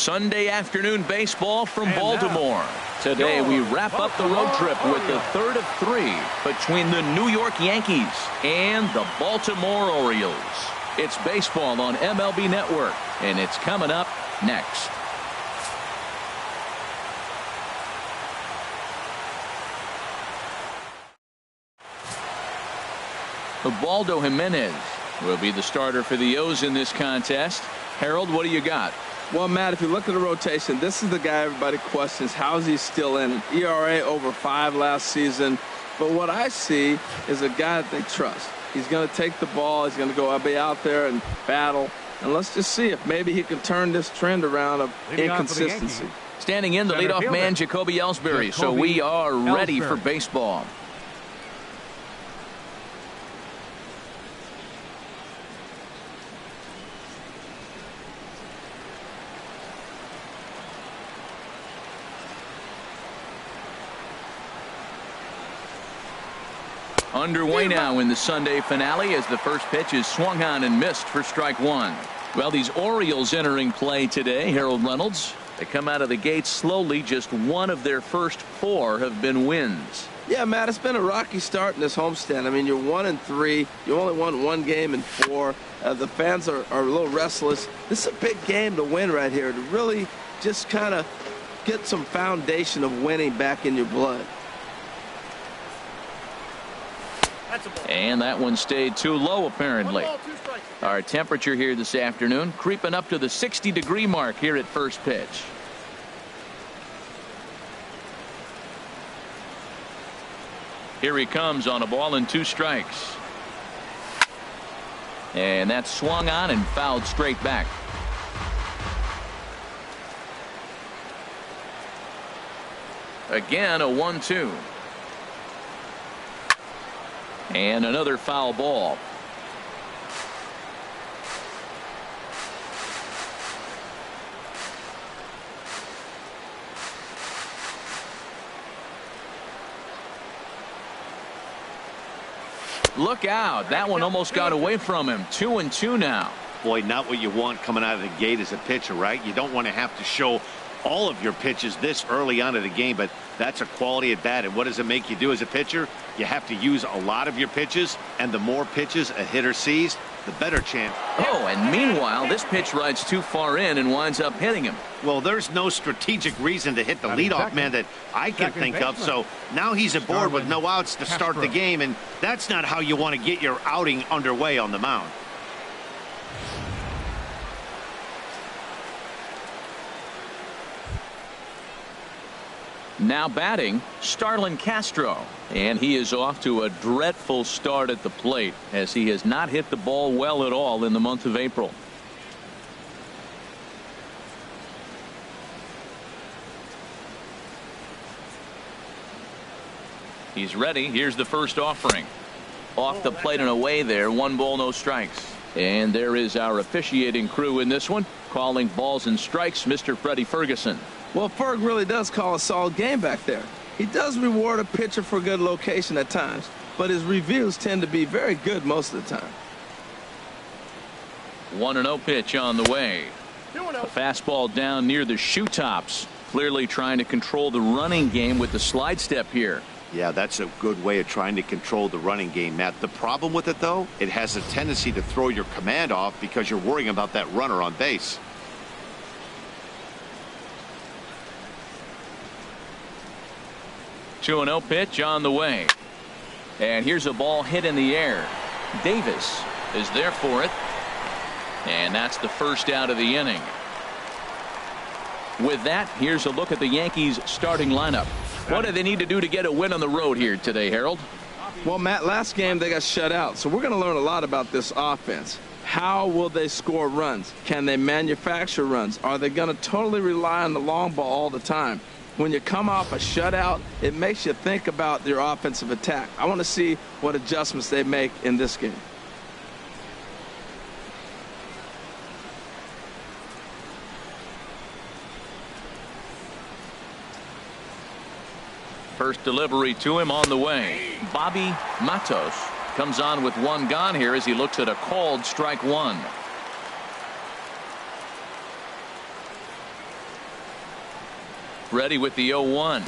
Sunday afternoon baseball from Baltimore. Today we wrap up the road trip with the third of 3 between the New York Yankees and the Baltimore Orioles. It's baseball on MLB Network, and it's coming up next. Ubaldo Jimenez will be the starter for the O's in this contest. Harold, what do you got? Well, Matt, if you look at the rotation, this is the guy everybody questions. How is he still in it? ERA over 5 last season. But what I see is a guy that they trust. He's going to take the ball. He's going to go be out there and battle. And let's just see if maybe he can turn this trend around of inconsistency. Standing in, the leadoff man, Jacoby Ellsbury. So we are ready for baseball. Underway now in the Sunday finale as the first pitch is swung on and missed for strike 1. Well, these Orioles entering play today, Harold Reynolds, they come out of the gates slowly. Just one of their first 4 have been wins. Yeah, Matt, it's been a rocky start in this homestand. I mean, you're 1-3. You only won 1 game in 4. The fans are a little restless. This is a big game to win right here, to really just kind of get some foundation of winning back in your blood. And that one stayed too low, apparently. Our temperature here this afternoon creeping up to the 60-degree mark here at first pitch. Here he comes on a ball and 2 strikes. And that's swung on and fouled straight back. Again, a 1-2. And another foul ball. Look out. That one almost got away from him. 2-2 now. Boy, not what you want coming out of the gate as a pitcher, right? You don't want to have to show all of your pitches this early on in the game, but that's a quality at bat. And what does it make you do as a pitcher? You have to use a lot of your pitches, and the more pitches a hitter sees, the better chance. Oh, and meanwhile, this pitch rides too far in and winds up hitting him. Well, there's no strategic reason to hit the leadoff man that I can think of. So now he's aboard with no outs to start the game, and that's not how you want to get your outing underway on the mound. Now batting, Starlin Castro. And he is off to a dreadful start at the plate, as he has not hit the ball well at all in the month of April. He's ready. Here's the first offering. Off the plate and away there. 1 ball, no strikes. And there is our officiating crew in this one, calling balls and strikes, Mr. Freddie Ferguson. Well, Ferg really does call a solid game back there. He does reward a pitcher for good location at times, but his reviews tend to be very good most of the time. 1-0 pitch on the way. A fastball down near the shoe tops. Clearly trying to control the running game with the slide step here. Yeah, that's a good way of trying to control the running game, Matt. The problem with it, though, it has a tendency to throw your command off because you're worrying about that runner on base. 2-0 pitch on the way. And here's a ball hit in the air. Davis is there for it. And that's the first out of the inning. With that, here's a look at the Yankees starting lineup. What do they need to do to get a win on the road here today, Harold? Well, Matt, last game they got shut out. So we're going to learn a lot about this offense. How will they score runs? Can they manufacture runs? Are they going to totally rely on the long ball all the time? When you come off a shutout, it makes you think about their offensive attack. I want to see what adjustments they make in this game. First delivery to him on the way. Bobby Matos comes on with 1 gone here as he looks at a called strike 1. ready with the 0-1.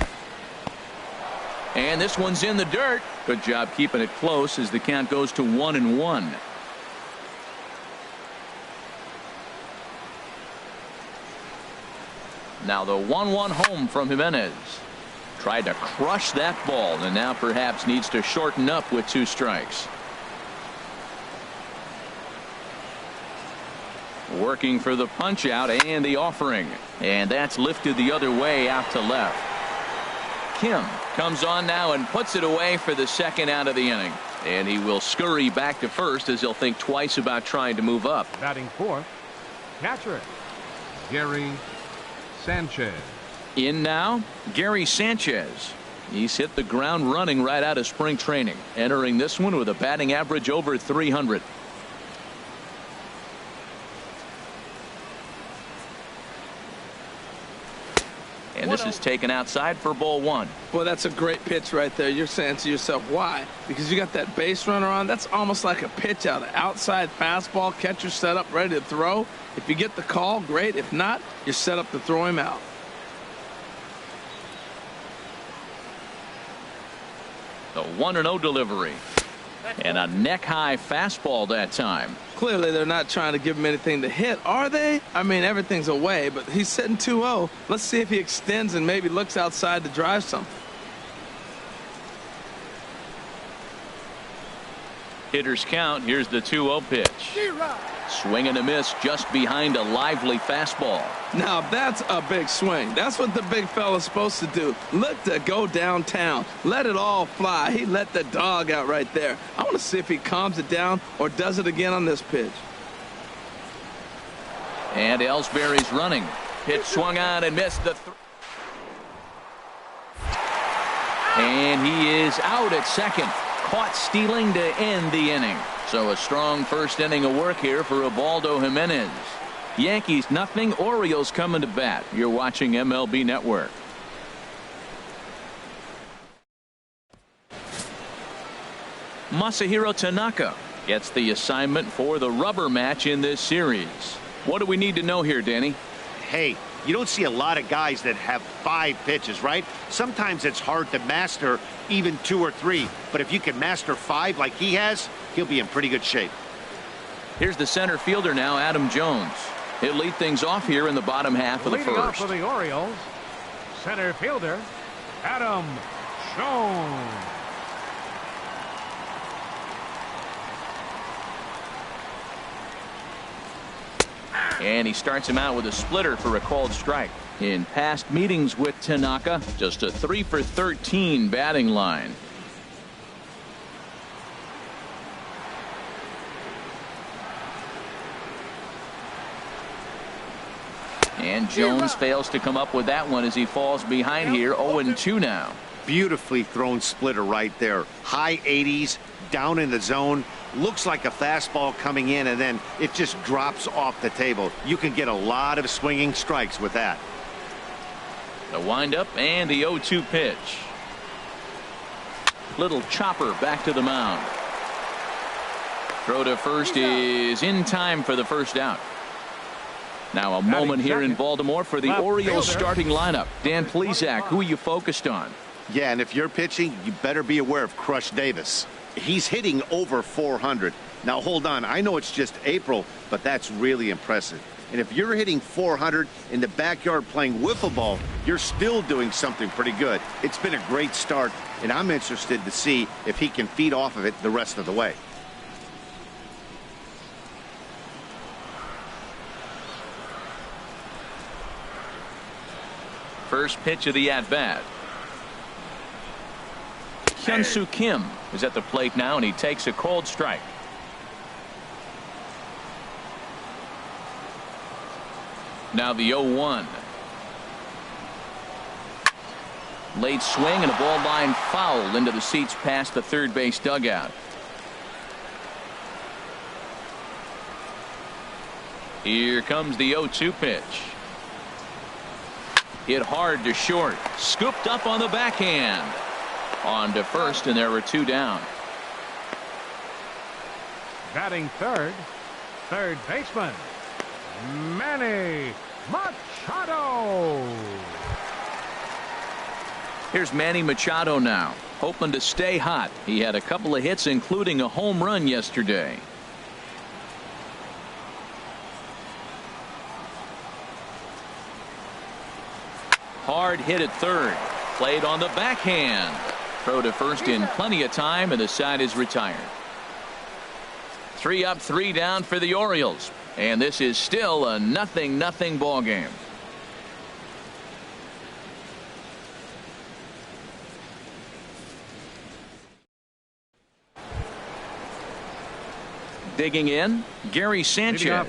And this one's in the dirt. Good job keeping it close as the count goes to 1-1. Now the 1-1 home from Jimenez. Tried to crush that ball and now perhaps needs to shorten up with 2 strikes. Working for the punch out and the offering. And that's lifted the other way out to left. Kim comes on now and puts it away for the 2nd out of the inning. And he will scurry back to first as he'll think twice about trying to move up. Batting 4th, catcher, Gary Sanchez. In now, Gary Sanchez. He's hit the ground running right out of spring training. Entering this one with a batting average over 300. And this is taken outside for ball 1. Boy, that's a great pitch right there. You're saying to yourself, why? Because you got that base runner on. That's almost like a pitch out. An outside fastball, catcher set up, ready to throw. If you get the call, great. If not, you're set up to throw him out. The 1-0 delivery. And a neck-high fastball that time. Clearly, they're not trying to give him anything to hit, are they? I mean, everything's away, but he's sitting 2-0. Let's see if he extends and maybe looks outside to drive something. Hitters count. Here's the 2-0 pitch. Swing and a miss just behind a lively fastball. Now that's a big swing. That's what the big fella's supposed to do. Look to go downtown. Let it all fly. He let the dog out right there. I want to see if he calms it down or does it again on this pitch. And Ellsbury's running. Pitch swung on and missed the and he is out at second. Caught stealing to end the inning. So a strong first inning of work here for Ubaldo Jimenez. Yankees nothing. Orioles coming to bat. You're watching MLB Network. Masahiro Tanaka gets the assignment for the rubber match in this series. What do we need to know here, Danny? Hey, you don't see a lot of guys that have 5 pitches, right? Sometimes it's hard to master even 2 or 3. But if you can master 5 like he has, he'll be in pretty good shape. Here's the center fielder now, Adam Jones. He'll lead things off here in the bottom half of the Leading first. off for the Orioles, center fielder, Adam Jones. And he starts him out with a splitter for a called strike. In past meetings with Tanaka, just a 3 for 13 batting line. And Jones fails to come up with that one as he falls behind here. 0-2 now. Beautifully thrown splitter right there. High 80s, down in the zone. Looks like a fastball coming in, and then it just drops off the table. You can get a lot of swinging strikes with that. The windup and the 0-2 pitch. Little chopper back to the mound. Throw to first is in time for the first out. Now a moment here in Baltimore for the Orioles starting lineup. Dan Plesac, who are you focused on? Yeah, and if you're pitching, you better be aware of Crush Davis. He's hitting over 400. Now hold on, I know it's just April, but that's really impressive. And if you're hitting 400 in the backyard playing wiffle ball, you're still doing something pretty good. It's been a great start, and I'm interested to see if he can feed off of it the rest of the way. First pitch of the at-bat. Hyun-Soo Kim is at the plate now, and he takes a called strike. Now the 0-1. Late swing and a ball line foul into the seats past the third base dugout. Here comes the 0-2 pitch. Hit hard to short. Scooped up on the backhand. On to first, and there were 2 down. Batting third, third baseman, Manny Machado. Here's Manny Machado now, hoping to stay hot. He had a couple of hits, including a home run yesterday. Hard hit at third. Played on the backhand. Throw to first in plenty of time, and the side is retired. 3 up, 3 down for the Orioles. And this is still a 0-0 ball game. Digging in, Gary Sanchez.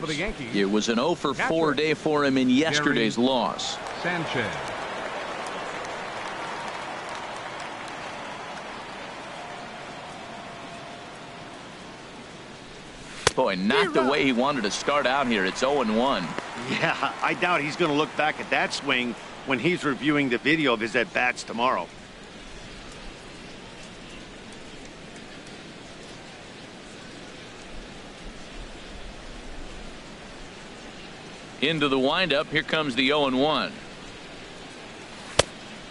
It was an 0 for 4 day for him in yesterday's loss. Sanchez. Boy, not the way he wanted to start out here. It's 0-1. Yeah, I doubt he's going to look back at that swing when he's reviewing the video of his at-bats tomorrow. Into the windup. Here comes the 0-1.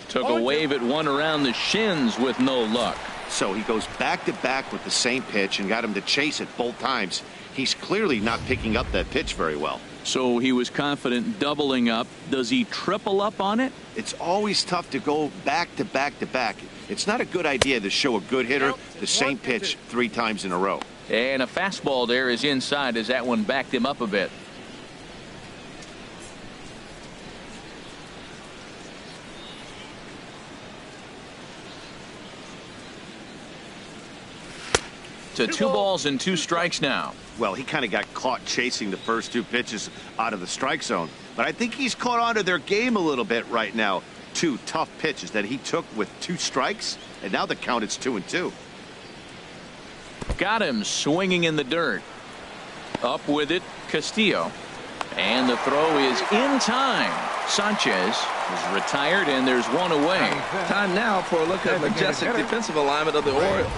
Took a wave at one around the shins with no luck. So he goes back-to-back with the same pitch and got him to chase it both times. He's clearly not picking up that pitch very well. So he was confident doubling up. Does he triple up on it? It's always tough to go back-to-back-to-back. It's not a good idea to show a good hitter the same pitch 3 times in a row. And a fastball there is inside as that one backed him up a bit. To 2 balls and 2 strikes now. Well, he kind of got caught chasing the first 2 pitches out of the strike zone. But I think he's caught on to their game a little bit right now. 2 tough pitches that he took with 2 strikes, and now the count is 2-2. Got him swinging in the dirt. Up with it, Castillo. And the throw is in time. Sanchez is retired, and there's one away. Time now for a look at majestic defensive alignment of the Orioles.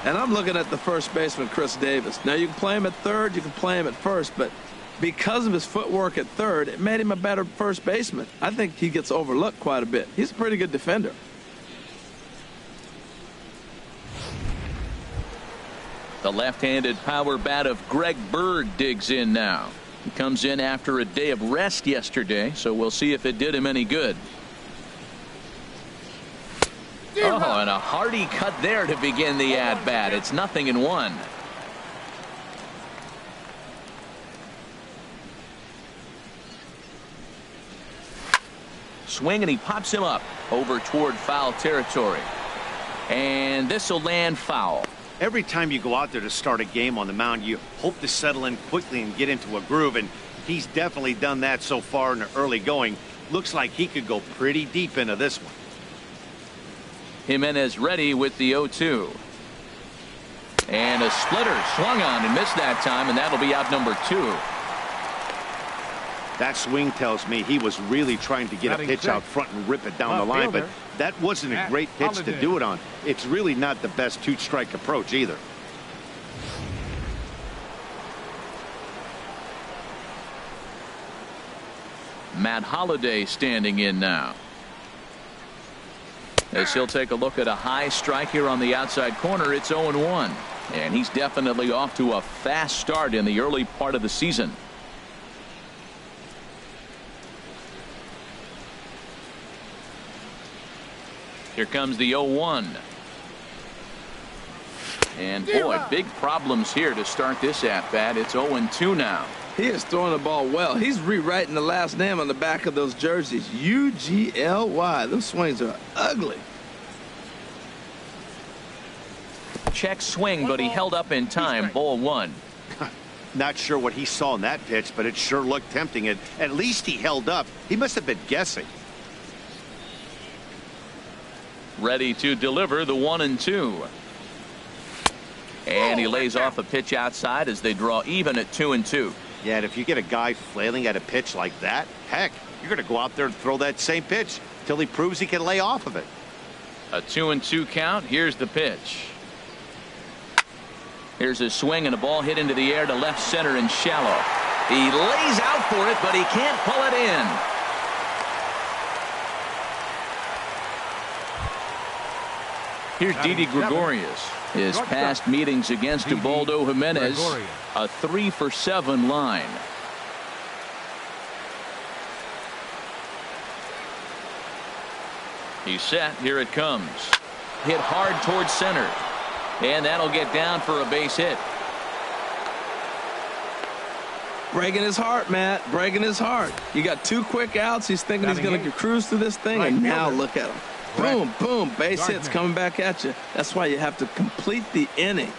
And I'm looking at the first baseman, Chris Davis. Now, you can play him at third, you can play him at first, but because of his footwork at third, it made him a better first baseman. I think he gets overlooked quite a bit. He's a pretty good defender. The left-handed power bat of Greg Bird digs in now. He comes in after a day of rest yesterday, so we'll see if it did him any good. Oh, and a hearty cut there to begin the at-bat. It's 0-1. Swing, and he pops him up over toward foul territory. And this will land foul. Every time you go out there to start a game on the mound, you hope to settle in quickly and get into a groove, and he's definitely done that so far in the early going. Looks like he could go pretty deep into this one. Jimenez ready with the 0-2. And a splitter swung on and missed that time, and that'll be out number 2. That swing tells me he was really trying to get a pitch out front and rip it down the line, but that wasn't a great pitch to do it on. It's really not the best 2-strike approach either. Matt Holliday standing in now. As he'll take a look at a high strike here on the outside corner. It's 0-1. And he's definitely off to a fast start in the early part of the season. Here comes the 0-1. And boy, big problems here to start this at-bat. It's 0-2 now. He is throwing the ball well. He's rewriting the last name on the back of those jerseys. UGLY. Those swings are ugly. Check swing, but he held up in time. Ball 1. Not sure what he saw in that pitch, but it sure looked tempting. And at least he held up. He must have been guessing. Ready to deliver the 1-2. And he lays off a pitch outside as they draw even at 2-2. Yeah, and if you get a guy flailing at a pitch like that, heck, you're going to go out there and throw that same pitch till he proves he can lay off of it. A 2-2 count. Here's the pitch. Here's a swing, and a ball hit into the air to left center and shallow. He lays out for it, but he can't pull it in. Here's Didi Gregorius. His past meetings against Ubaldo Jimenez, a 3-for-7 line. He's set. Here it comes. Hit hard towards center. And that'll get down for a base hit. Breaking his heart, Matt. Breaking his heart. You got 2 quick outs. He's thinking he's going to cruise through this thing, and now look at him. Boom, boom. Base hits coming back at you. That's why you have to complete the inning.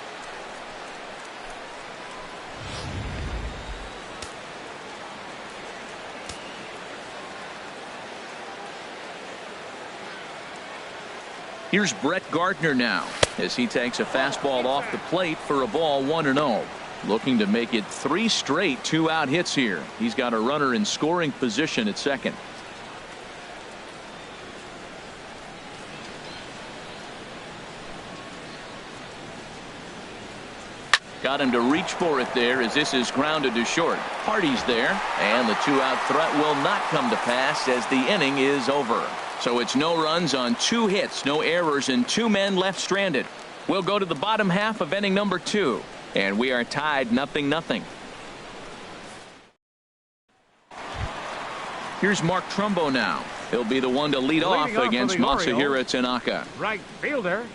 Here's Brett Gardner now as he takes a fastball off the plate for a ball 1-0. Looking to make it 3 straight 2-out hits here. He's got a runner in scoring position at second. Got him to reach for it there as this is grounded to short. Hardy's there, and the 2-out threat will not come to pass as the inning is over. So it's no runs on 2 hits, no errors, and 2 men left stranded. We'll go to the bottom half of inning number 2, and we are tied 0-0. Here's Mark Trumbo now. He'll be the one to lead off against Masahiro Tanaka. Right fielder,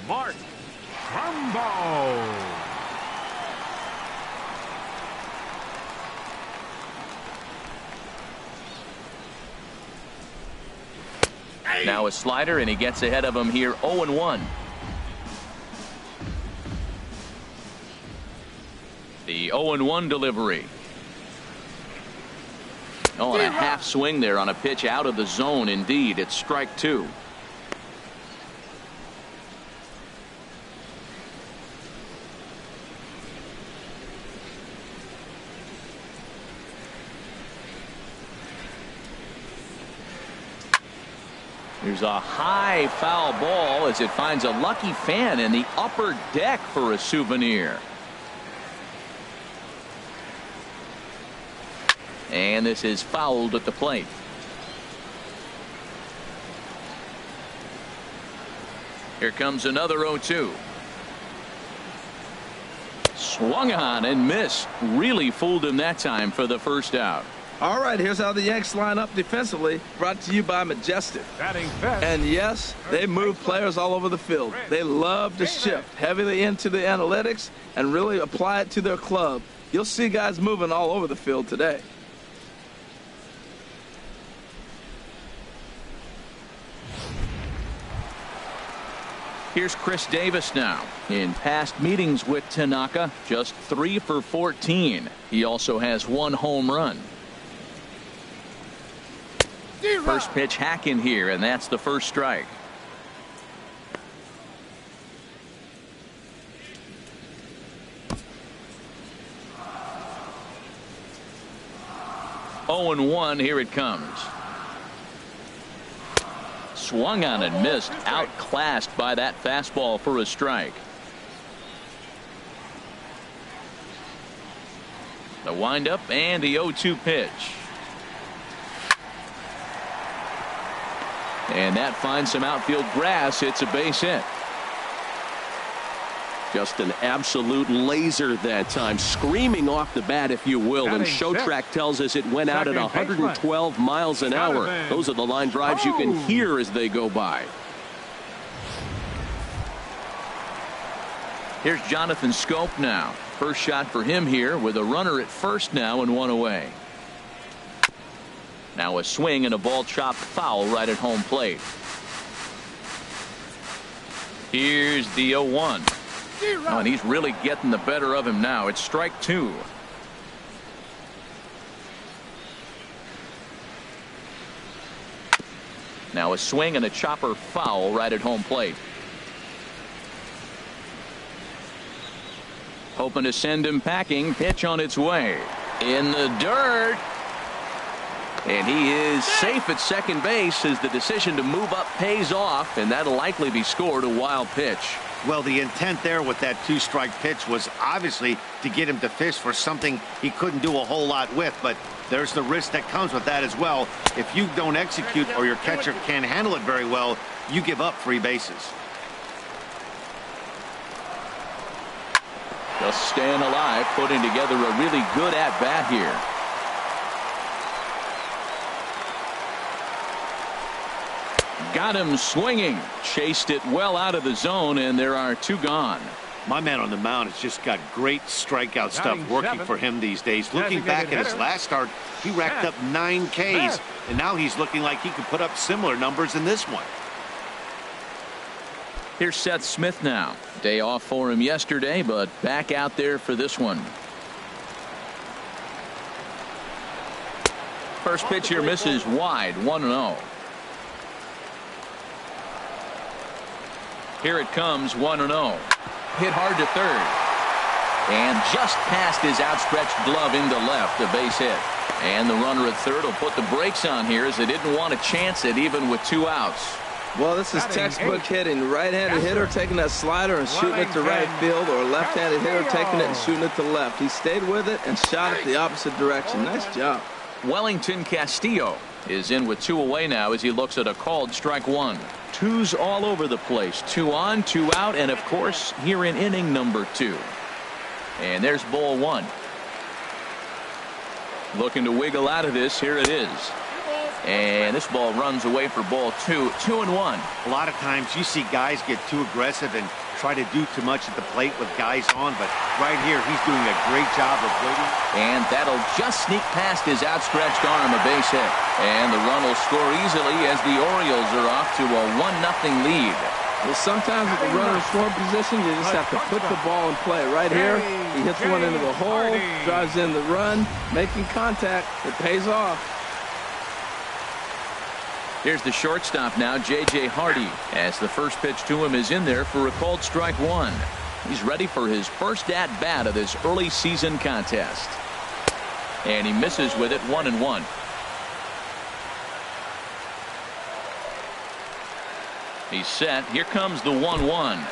Mark Trumbo. Now a slider, and he gets ahead of him here 0-1. The 0-1 delivery. Oh, and a half swing there on a pitch out of the zone. Indeed, it's strike 2. There's a high foul ball as it finds a lucky fan in the upper deck for a souvenir. And this is fouled at the plate. Here comes another 0-2. Swung on and missed. Really fooled him that time for the first out. All right, here's how the Yanks line up defensively. Brought to you by Majestic. And yes, they move players all over the field. They love to shift heavily into the analytics and really apply it to their club. You'll see guys moving all over the field today. Here's Chris Davis now. In past meetings with Tanaka, just 3 for 14. He also has 1 home run. First pitch hack in here, and that's the first strike. Oh and 1, here it comes. Swung on and missed, outclassed by that fastball for a strike. The windup and the 0-2 pitch. And that finds some outfield grass. It's a base hit. Just an absolute laser that time, screaming off the bat, if you will. And Showtrack tells us it went out at 112 miles an hour. Those are the line drives you can hear as they go by. Here's Jonathan Scope now. First shot for him here with a runner at first now and 1 away. Now a swing and a ball chopped foul right at home plate. Here's the 0-1. Oh, and he's really getting the better of him now. It's strike 2. Now a swing and a chopper foul right at home plate. Hoping to send him packing. Pitch on its way. In the dirt. And he is safe at second base as the decision to move up pays off, and that'll likely be scored a wild pitch. Well, the intent there with that 2-strike pitch was obviously to get him to fish for something he couldn't do a whole lot with, but there's the risk that comes with that as well. If you don't execute or your catcher can't handle it very well, you give up 3 bases. Just staying alive, putting together a really good at-bat here. Got him swinging. Chased it well out of the zone, and there are 2 gone. My man on the mound has just got great strikeout stuff working for him these days. Looking back at his last start, he racked up 9 Ks, and now he's looking like he could put up similar numbers in this one. Here's Seth Smith now. Day off for him yesterday, but back out there for this one. First pitch here misses wide, 1-0. Here it comes, 1-0. Hit hard to third. And just past his outstretched glove into left, a base hit. And the runner at third will put the brakes on here as they didn't want to chance it even with 2 outs. Well, this is textbook hitting. Right-handed hitter taking that slider and shooting it to right field, or left-handed hitter taking it and shooting it to left. He stayed with it and shot it the opposite direction. Nice job. Wellington Castillo is in with 2 away now as he looks at a called strike 1. 2s all over the place. 2 on, 2 out, and of course here in inning number 2. And there's ball 1. Looking to wiggle out of this. Here it is. And this ball runs away for ball 2. 2-1. A lot of times you see guys get too aggressive and try to do too much at the plate with guys on, but right here he's doing a great job of waiting. And that'll just sneak past his outstretched arm, a base hit. And the run will score easily as the Orioles are off to a 1-0 lead. Well, sometimes with the runner in scoring position, you just have to put the ball in play. Right here, he hits one into the hole, drives in the run, making contact. It pays off. Here's the shortstop now, J.J. Hardy, as the first pitch to him is in there for a called strike 1. He's ready for his first at-bat of this early season contest. And he misses with it, 1-1. He's set. Here comes the 1-1.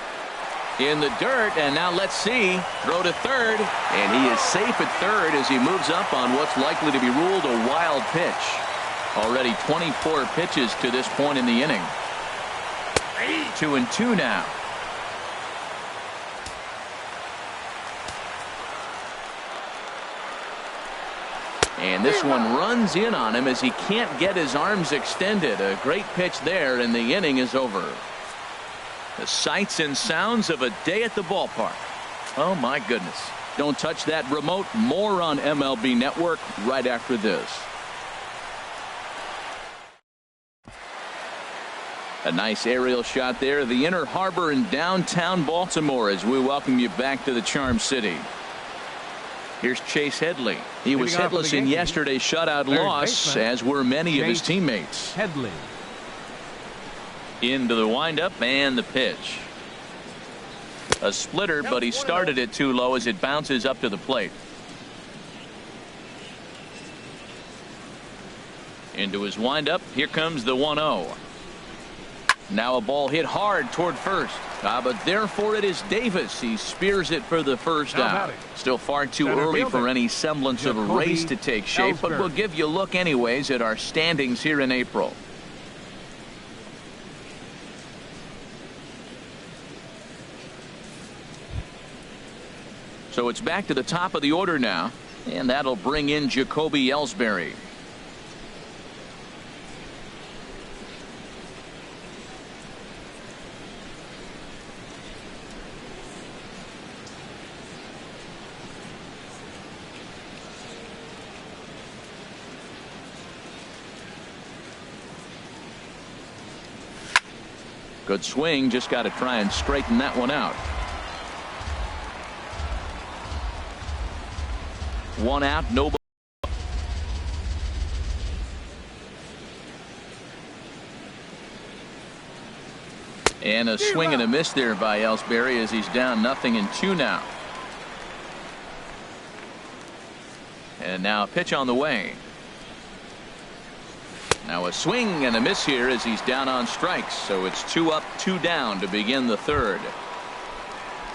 In the dirt, and now let's see. Throw to third, and he is safe at third as he moves up on what's likely to be ruled a wild pitch. Already 24 pitches to this point in the inning. 2-2 now. And this one runs in on him as he can't get his arms extended. A great pitch there, and the inning is over. The sights and sounds of a day at the ballpark. Oh my goodness. Don't touch that remote. More on MLB Network right after this. A nice aerial shot there of the Inner Harbor in downtown Baltimore as we welcome you back to the Charm City. Here's Chase Headley. He was hitless in yesterday's shutout loss, as were many of his teammates. Headley. Into the windup and the pitch. A splitter, but he started it too low as it bounces up to the plate. Into his windup. Here comes the 1-0. Now a ball hit hard toward first. But therefore it is Davis. He spears it for the first out. Still far too early for any semblance of a race to take shape, but we'll give you a look anyways at our standings here in April. So it's back to the top of the order now, and that'll bring in Jacoby Ellsbury. Good swing, just got to try and straighten that one out. 1 out, nobody. And a swing and a miss there by Ellsbury as he's down 0-2 now. And now a pitch on the way. Now a swing and a miss here as he's down on strikes. So it's 2 up, 2 down to begin the third.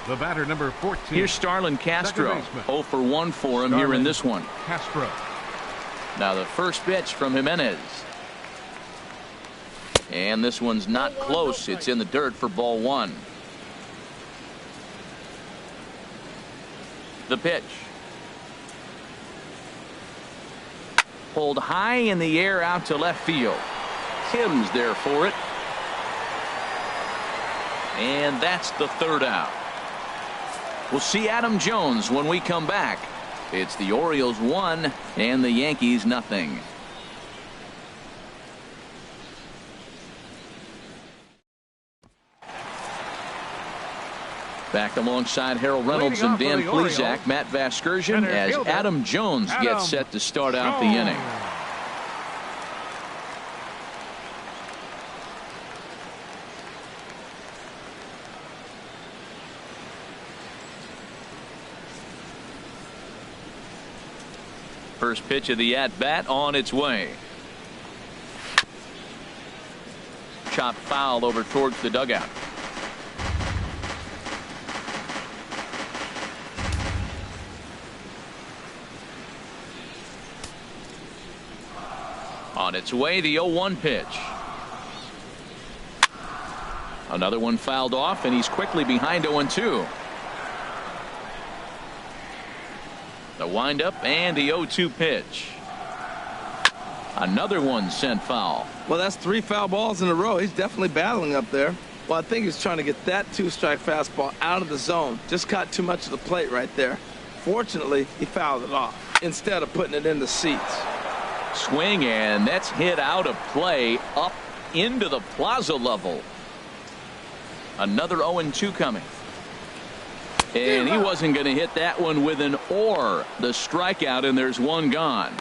The batter, number 14. Here's Starlin Castro. 0 for 1 for him here in this one. Castro. Now the first pitch from Jimenez. And this one's not close. It's in the dirt for ball 1. The pitch. Pulled high in the air out to left field. Kim's there for it. And that's the third out. We'll see Adam Jones when we come back. It's the Orioles 1 and the Yankees nothing. Back alongside Harold Reynolds and Dan Plesac, Matt Vasgersian, as Adam Jones gets set to start out the inning. First pitch of the at-bat on its way. Chopped foul over towards the dugout. On its way, the 0-1 pitch. Another one fouled off, and he's quickly behind 0-2. The windup and the 0-2 pitch. Another one sent foul. Well, that's 3 foul balls in a row. He's definitely battling up there. Well, I think he's trying to get that 2-strike fastball out of the zone. Just caught too much of the plate right there. Fortunately, he fouled it off instead of putting it in the seats. Swing, and that's hit out of play up into the plaza level. Another 0-2 coming. And he wasn't going to hit that one with an or. The strikeout, and there's one gone.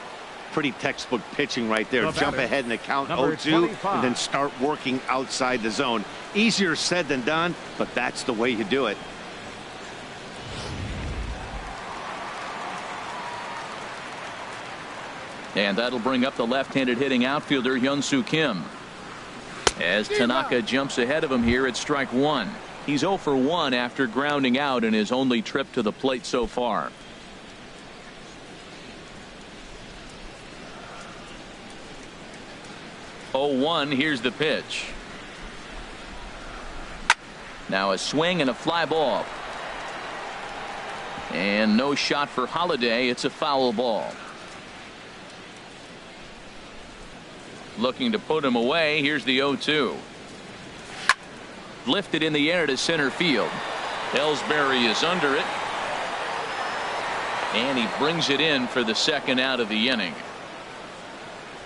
Pretty textbook pitching right there. Jump ahead in the count 0-2 and then start working outside the zone. Easier said than done, but that's the way you do it. And that'll bring up the left-handed hitting outfielder Hyun-Soo Kim. As Tanaka jumps ahead of him here at strike 1. He's 0 for 1 after grounding out in his only trip to the plate so far. Here's the pitch. Now a swing and a fly ball. And no shot for Holiday. It's a foul ball. Looking to put him away. Here's the 0-2. Lifted in the air to center field. Ellsbury is under it. And he brings it in for the second out of the inning.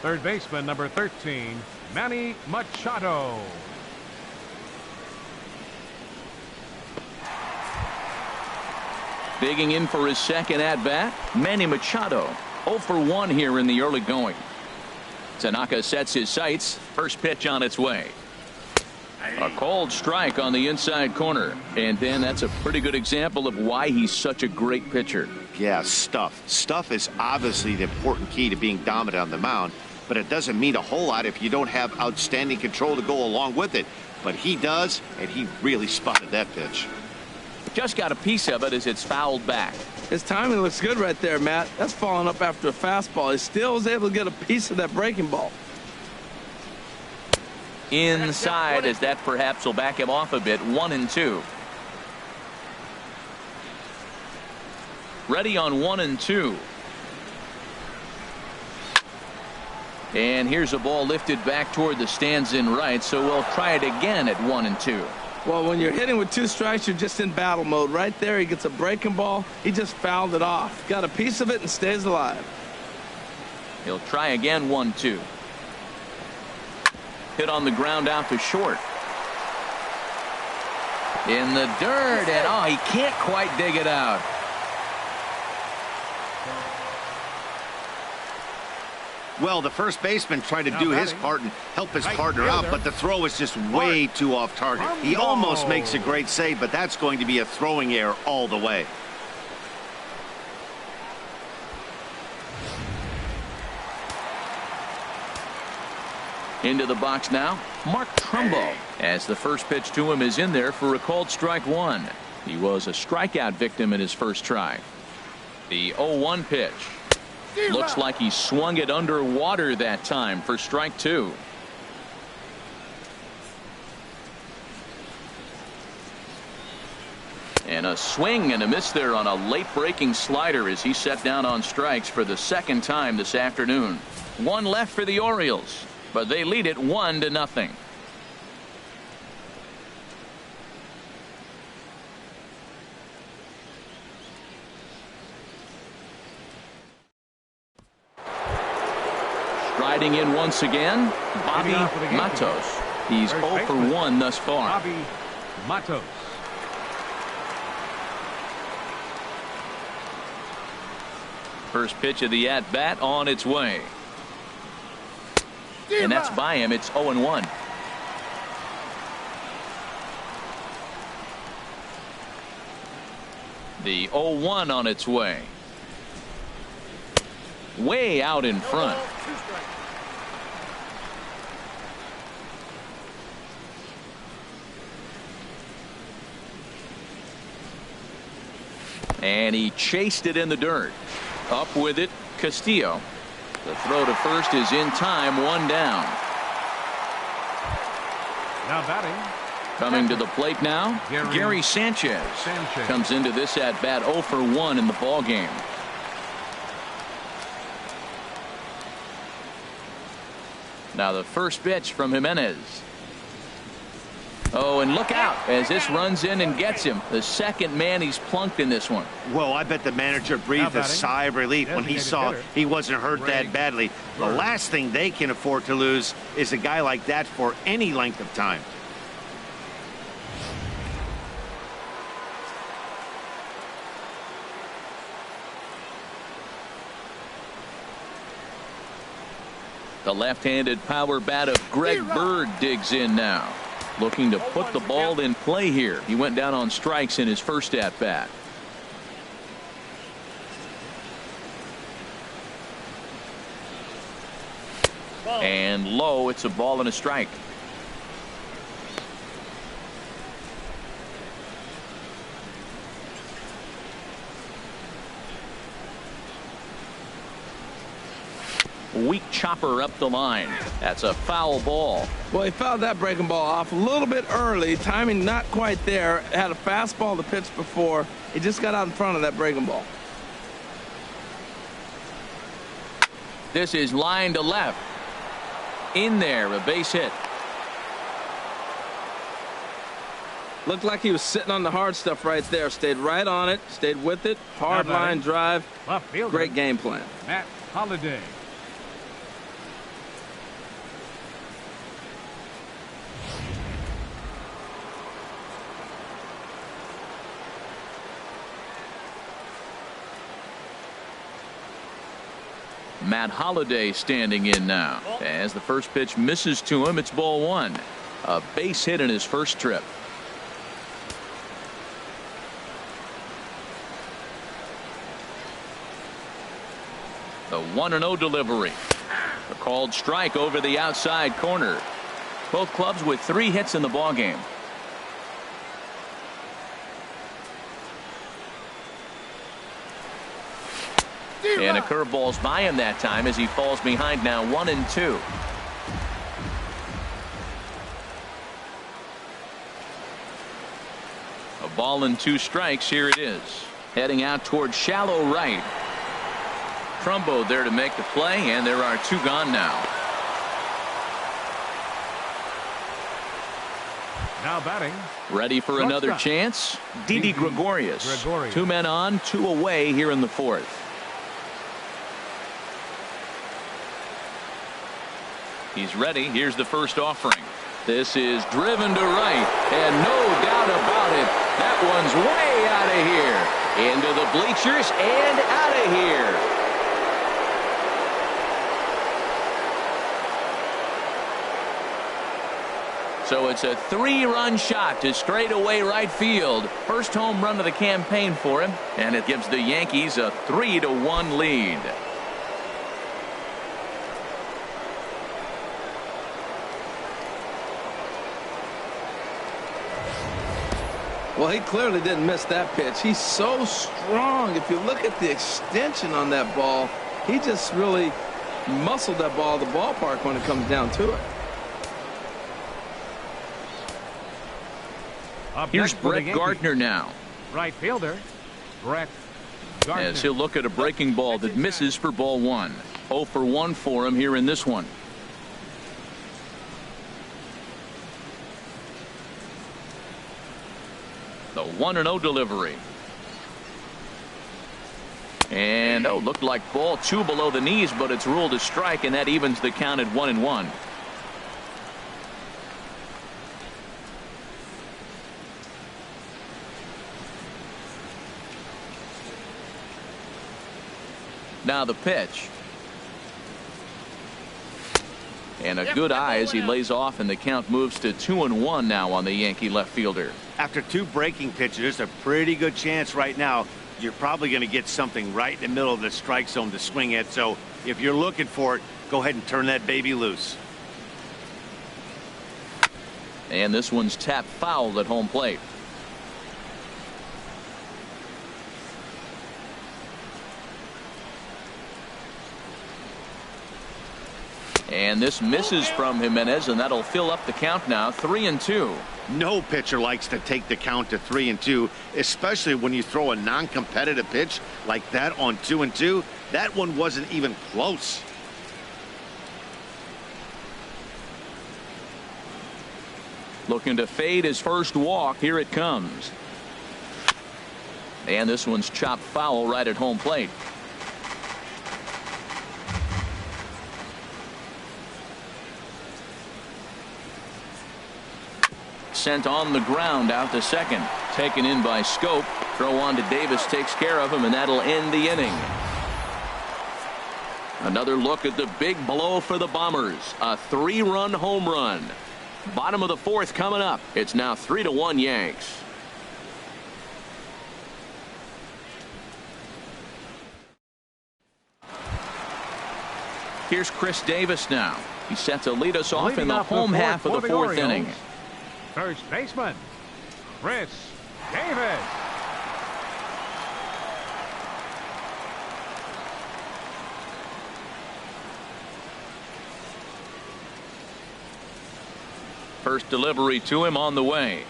Third baseman, number 13, Manny Machado. Digging in for his second at-bat, Manny Machado. 0 for 1 here in the early going. Tanaka sets his sights. First pitch on its way. A cold strike on the inside corner. And then that's a pretty good example of why he's such a great pitcher. Yeah, stuff. Stuff is obviously the important key to being dominant on the mound, but it doesn't mean a whole lot if you don't have outstanding control to go along with it. But he does, and he really spotted that pitch. Just got a piece of it as it's fouled back. His timing looks good right there, Matt. That's falling up after a fastball. He still was able to get a piece of that breaking ball. Inside, as that perhaps will back him off a bit. 1-2. Ready on 1-2. And here's a ball lifted back toward the stands in right, so we'll try it again at 1-2. Well, when you're hitting with 2 strikes, you're just in battle mode. Right there, he gets a breaking ball. He just fouled it off. Got a piece of it and stays alive. He'll try again. 1-2. Hit on the ground out to short. In the dirt, and he can't quite dig it out. Well, the first baseman tried to do his part and help his partner out, but the throw is just way too off target. He almost makes a great save, but that's going to be a throwing error all the way. Into the box now, Mark Trumbo, as the first pitch to him is in there for a called strike 1. He was a strikeout victim in his first try. The 0-1 pitch. Looks like he swung it underwater that time for strike 2. And a swing and a miss there on a late breaking slider as he set down on strikes for the second time this afternoon. One left for the Orioles, but they lead it 1-0. Striding in once again, Bobby Matos. He's 0 for 1 thus far. Bobby Matos. First pitch of the at-bat on its way. And that's by him. It's 0-1. The 0-1 on its way. Way out in front. And he chased it in the dirt. Up with it, Castillo. The throw to first is in time, 1 down. Now batting. Coming to the plate now, Gary Sanchez. Comes into this at bat 0 for 1 in the ball game. Now the first pitch from Jimenez. Oh, and look out as this runs in and gets him. The second man he's plunked in this one. Well, I bet the manager breathed a sigh of relief when he saw he wasn't hurt that badly. The last thing they can afford to lose is a guy like that for any length of time. The left-handed power bat of Greg Bird digs in now. Looking to put the ball in play here. He went down on strikes in his first at-bat. And low, it's a ball and a strike. Weak chopper up the line. That's a foul ball. Well, he fouled that breaking ball off a little bit early. Timing not quite there. Had a fastball to pitch before. He just got out in front of that breaking ball. This is line to left. In there, a base hit. Looked like he was sitting on the hard stuff right there. Stayed right on it. Stayed with it. Hard line drive. Great game plan. Matt Holliday. Matt Holliday standing in now. As the first pitch misses to him, it's ball 1. A base hit in his first trip. The 1-0 delivery. A called strike over the outside corner. Both clubs with 3 hits in the ballgame. And a curveball's by him that time as he falls behind now 1-2. A ball and 2 strikes. Here it is. Heading out towards shallow right. Trumbo there to make the play, and there are 2 gone now. Now batting. Ready for another chance. Didi Gregorius. 2 men on, 2 away here in the 4th. He's ready. Here's the first offering. This is driven to right, and no doubt about it, that one's way out of here. Into the bleachers and out of here. So it's a 3-run shot to straightaway right field. First home run of the campaign for him, and it gives the Yankees a 3-1 lead. Well, he clearly didn't miss that pitch. He's so strong. If you look at the extension on that ball, he just really muscled that ball to the ballpark when it comes down to it. Here's Brett Gardner now. Right fielder, Brett Gardner. As he'll look at a breaking ball that misses for ball one. 0 for 1 for him here in this one. The 1-0 delivery. And looked like ball 2 below the knees, but it's ruled a strike, and that evens the count at 1-1. Now the pitch. And a good eye as he lays off, and the count moves to 2-1 now on the Yankee left fielder. After 2 breaking pitches, there's a pretty good chance right now you're probably going to get something right in the middle of the strike zone to swing at. So if you're looking for it, go ahead and turn that baby loose. And this one's tapped foul at home plate. And this misses from Jimenez, and that'll fill up the count now. 3-2. No pitcher likes to take the count to 3-2, especially when you throw a non-competitive pitch like that on 2-2. That one wasn't even close. Looking to fade his first walk. Here it comes. And this one's chopped foul right at home plate. Sent on the ground out to second. Taken in by Scope. Throw on to Davis takes care of him, and that'll end the inning. Another look at the big blow for the Bombers. A 3-run home run. Bottom of the 4th coming up. It's now 3-1 Yanks. Here's Chris Davis now. He's set to lead us off in the home half of the 4th inning. First baseman, Chris Davis. First delivery to him on the way.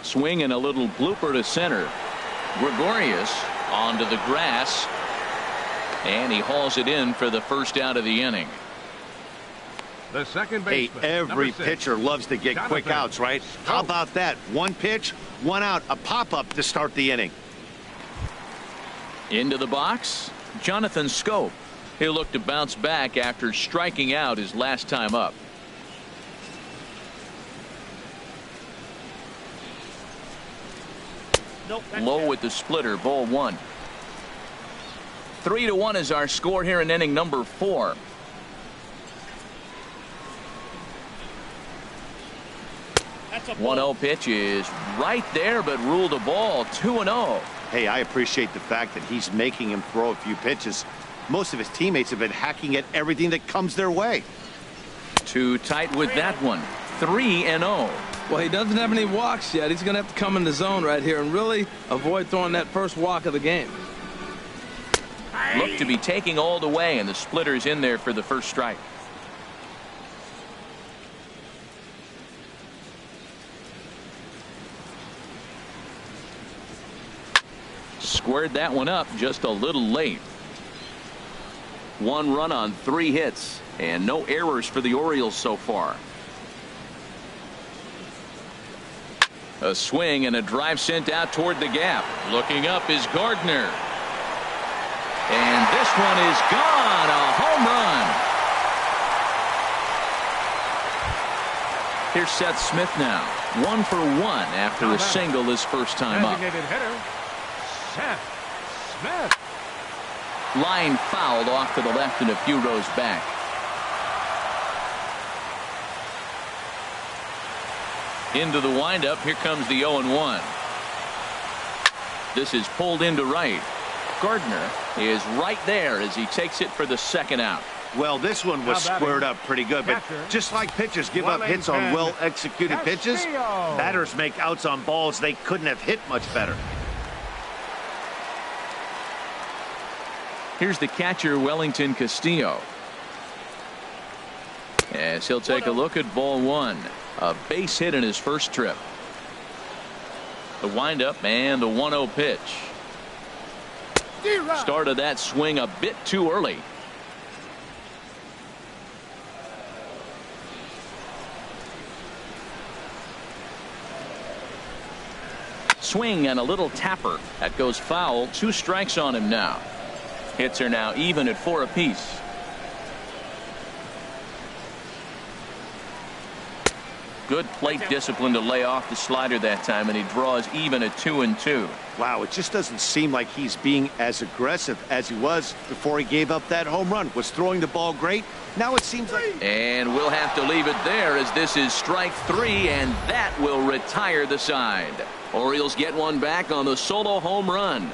Swing and a little blooper to center. Gregorius onto the grass. And he hauls it in for the first out of the inning. The second baseman. Hey, every pitcher loves to get quick outs, right? How about that? 1 pitch, 1 out, a pop-up to start the inning. Into the box, Jonathan Scope. He'll look to bounce back after striking out his last time up. Low with the splitter, ball 1. 3-1 is our score here in inning number 4. That's a 1-0 pitch is right there, but ruled a ball. 2-0. Hey, I appreciate the fact that he's making him throw a few pitches. Most of his teammates have been hacking at everything that comes their way. Too tight with that one. 3-0. Well, he doesn't have any walks yet. He's going to have to come in the zone right here and really avoid throwing that first walk of the game. Look to be taking all the way, and the splitter's in there for the first strike. Squared that one up just a little late. 1 run on 3 hits, and no errors for the Orioles so far. A swing and a drive sent out toward the gap. Looking up is Gardner. And this one is gone. A home run. Here's Seth Smith now. 1 for 1 after a single his first time up. Designated hitter, Seth Smith. Line fouled off to the left and a few rows back. Into the windup. Here comes the 0-1. This is pulled into right. Gardner is right there as he takes it for the second out. Well, this one was squared up pretty good, but just like pitchers give up hits on well-executed pitches, batters make outs on balls they couldn't have hit much better. Here's the catcher, Wellington Castillo. As he'll take a look at ball 1. A base hit in his first trip. The windup and the 1-0 pitch. Started that swing a bit too early. Swing and a little tapper. That goes foul. 2 strikes on him now. Hits are now even at 4 apiece. Good plate discipline to lay off the slider that time, and he draws even at 2-2. Wow, it just doesn't seem like he's being as aggressive as he was before he gave up that home run. Was throwing the ball great. Now it seems like... And we'll have to leave it there, as this is strike 3, and that will retire the side. Orioles get one back on the solo home run.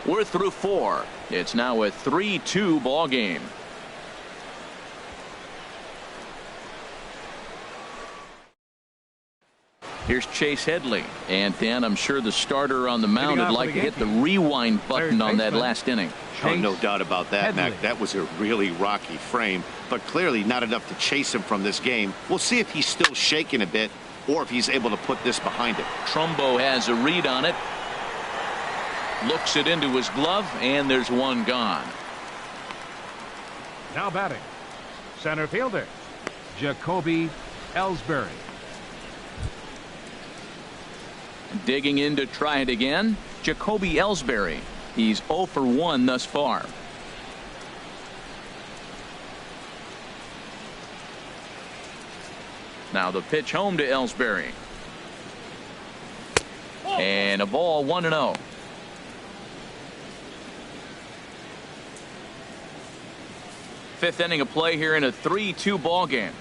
We're through 4. It's now a 3-2 ball game. Here's Chase Headley. And Dan, I'm sure the starter on the mound would like to hit the rewind button on that last inning. Oh, no doubt about that, Mac. That was a really rocky frame, but clearly not enough to chase him from this game. We'll see if he's still shaking a bit or if he's able to put this behind him. Trumbo has a read on it. Looks it into his glove, and there's one gone. Now batting, center fielder, Jacoby Ellsbury. Digging in to try it again, Jacoby Ellsbury. He's 0 for 1 thus far. Now the pitch home to Ellsbury. And a ball, 1-0. Fifth inning of play here in a 3-2 ball game.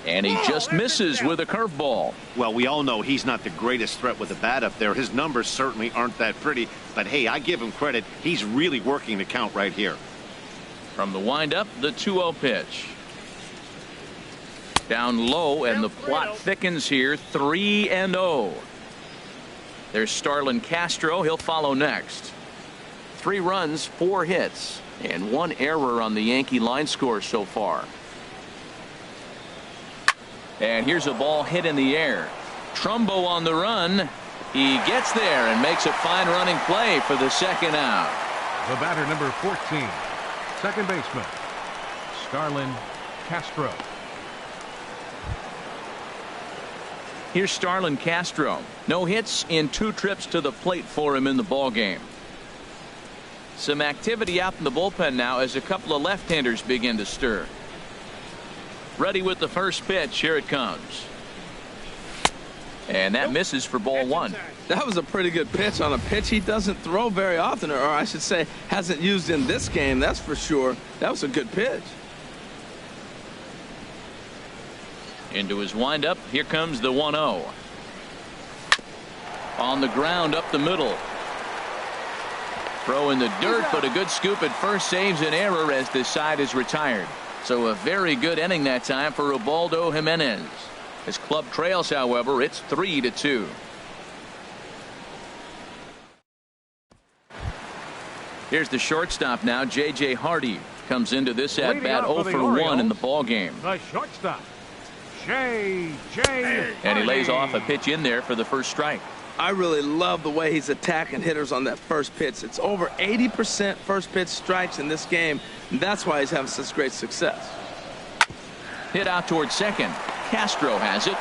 And he just misses with a curveball. Well, we all know he's not the greatest threat with the bat up there. His numbers certainly aren't that pretty. But, hey, I give him credit. He's really working the count right here. From the windup, the 2-0 pitch. Down low, and the plot thickens here. 3-0. There's Starlin Castro. He'll follow next. 3 runs, 4 hits, and 1 error on the Yankee line score so far. And here's a ball hit in the air. Trumbo on the run. He gets there and makes a fine running play for the second out. The batter, number 14, second baseman, Starlin Castro. Here's Starlin Castro. No hits in 2 trips to the plate for him in the ball game. Some activity out in the bullpen now as a couple of left-handers begin to stir. Ready with the first pitch. Here it comes. And that misses for ball 1. That was a pretty good pitch on a pitch he doesn't throw very often, or I should say hasn't used in this game, that's for sure. That was a good pitch. Into his windup. Here comes the 1-0. On the ground up the middle. Throw in the dirt, but a good scoop at first saves an error as the side is retired. So a very good inning that time for Ubaldo Jimenez. His club trails, however, it's 3-2. Here's the shortstop now. J.J. Hardy comes into this at bat 0 for 1 in the ball game. The shortstop, J.J. And he lays off a pitch in there for the first strike. I really love the way he's attacking hitters on that first pitch. It's over 80% first pitch strikes in this game, and that's why he's having such great success. Hit out towards second. Castro has it.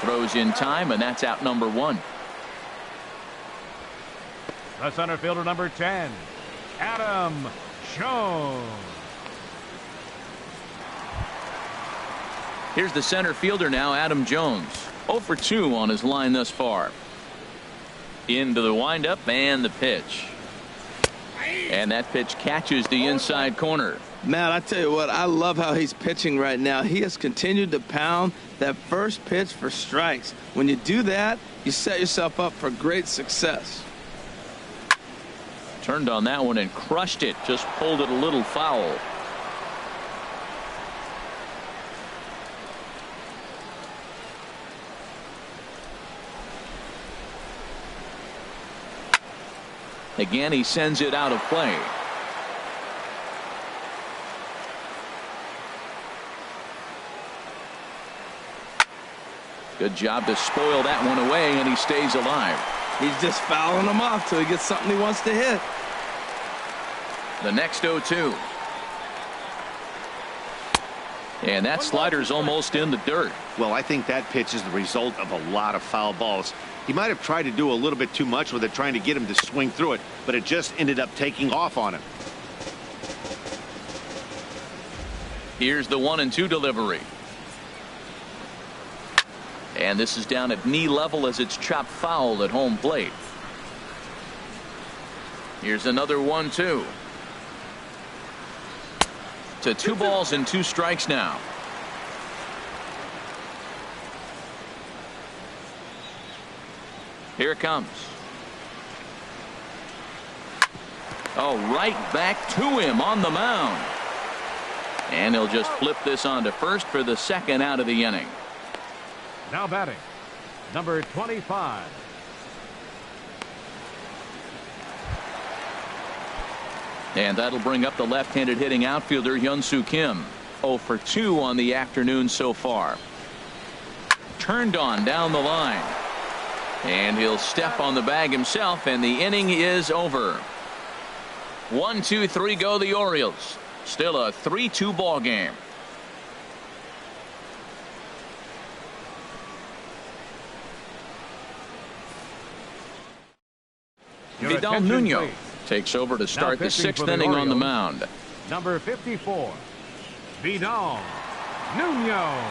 Throws in time, and that's out number 1. The center fielder, number 10, Adam Jones. Here's the center fielder now, Adam Jones. 0 for 2 on his line thus far. Into the windup and the pitch. And that pitch catches the inside corner. Matt, I tell you what, I love how he's pitching right now. He has continued to pound that first pitch for strikes. When you do that, you set yourself up for great success. Turned on that one and crushed it. Just pulled it a little foul. Again, he sends it out of play. Good job to spoil that one away, and he stays alive. He's just fouling them off till he gets something he wants to hit. The next 0-2. And that slider's almost in the dirt. Well, I think that pitch is the result of a lot of foul balls. He might have tried to do a little bit too much with it, trying to get him to swing through it, but it just ended up taking off on him. Here's the 1-2 delivery. And this is down at knee level as it's chopped foul at home plate. Here's another 1-2. To 2 balls and 2 strikes now. Here it comes. Oh, right back to him on the mound. And he'll just flip this on to first for the second out of the inning. Now batting, number 25. And that'll bring up the left-handed hitting outfielder Hyun-Soo Kim. 0 for 2 on the afternoon so far. Turned on down the line. And he'll step on the bag himself, and the inning is over. 1-2-3 go the Orioles. Still a 3-2 ball game. Vidal Nuno takes over to start the 6th inning on the mound. Number 54, Vidal Nuno.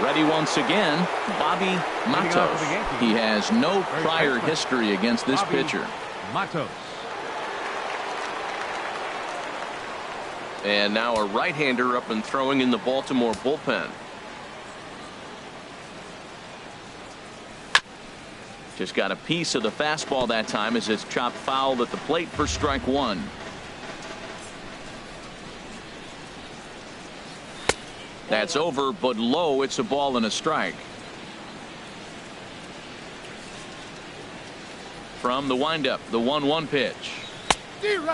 Ready once again, Bobby Matos. He has no prior history against this pitcher. Matos. And now a right-hander up and throwing in the Baltimore bullpen. Just got a piece of the fastball that time as it's chopped foul at the plate for strike 1. That's over, but low. It's a ball and a strike. From the windup, the 1-1 pitch.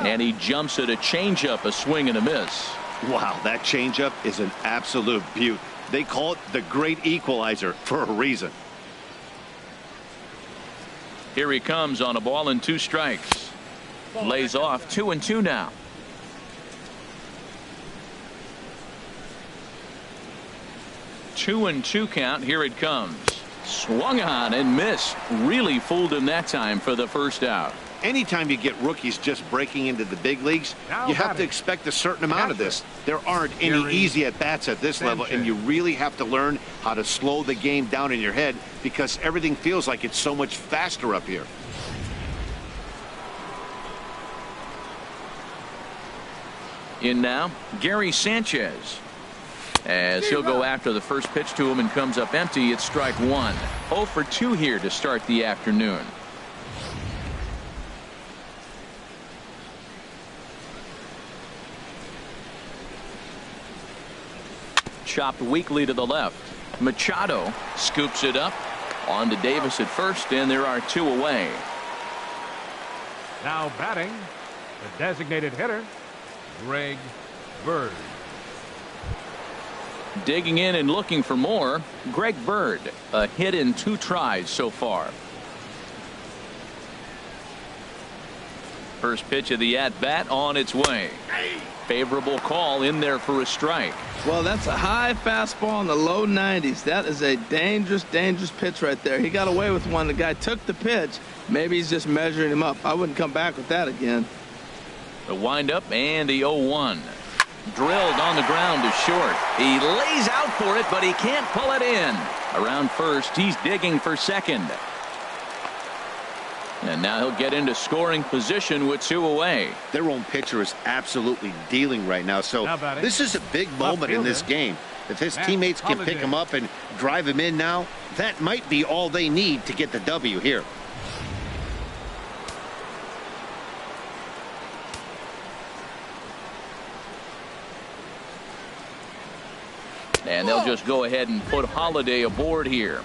And he jumps at a changeup, a swing and a miss. Wow, that changeup is an absolute beaut. They call it the great equalizer for a reason. Here he comes on a ball and 2 strikes. Lays off 2-2 now. Two and 2 count. Here it comes. Swung on and missed. Really fooled him that time for the first out. Anytime you get rookies just breaking into the big leagues, you have to expect a certain amount of this. There aren't any easy at-bats at this level, and you really have to learn how to slow the game down in your head because everything feels like it's so much faster up here. In now, Gary Sanchez. As he'll go after the first pitch to him and comes up empty. It's strike 1. 0 for 2 here to start the afternoon. Chopped weakly to the left. Machado scoops it up. On to Davis at first, and there are 2 away. Now batting, the designated hitter, Greg Bird. Digging in and looking for more, Greg Bird. A hit in 2 tries so far. First pitch of the at-bat on its way. Favorable call in there for a strike. Well, that's a high fastball in the low 90s. That is a dangerous, dangerous pitch right there. He got away with one. The guy took the pitch. Maybe he's just measuring him up. I wouldn't come back with that again. The windup and the 0-1. Drilled on the ground to short. He lays out for it, but he can't pull it in. Around first, he's digging for second. And now he'll get into scoring position with 2 away. Their own pitcher is absolutely dealing right now. So this is a big moment in this game. If his teammates can pick him up and drive him in now, that might be all they need to get the W here. And they'll just go ahead and put Holiday aboard here.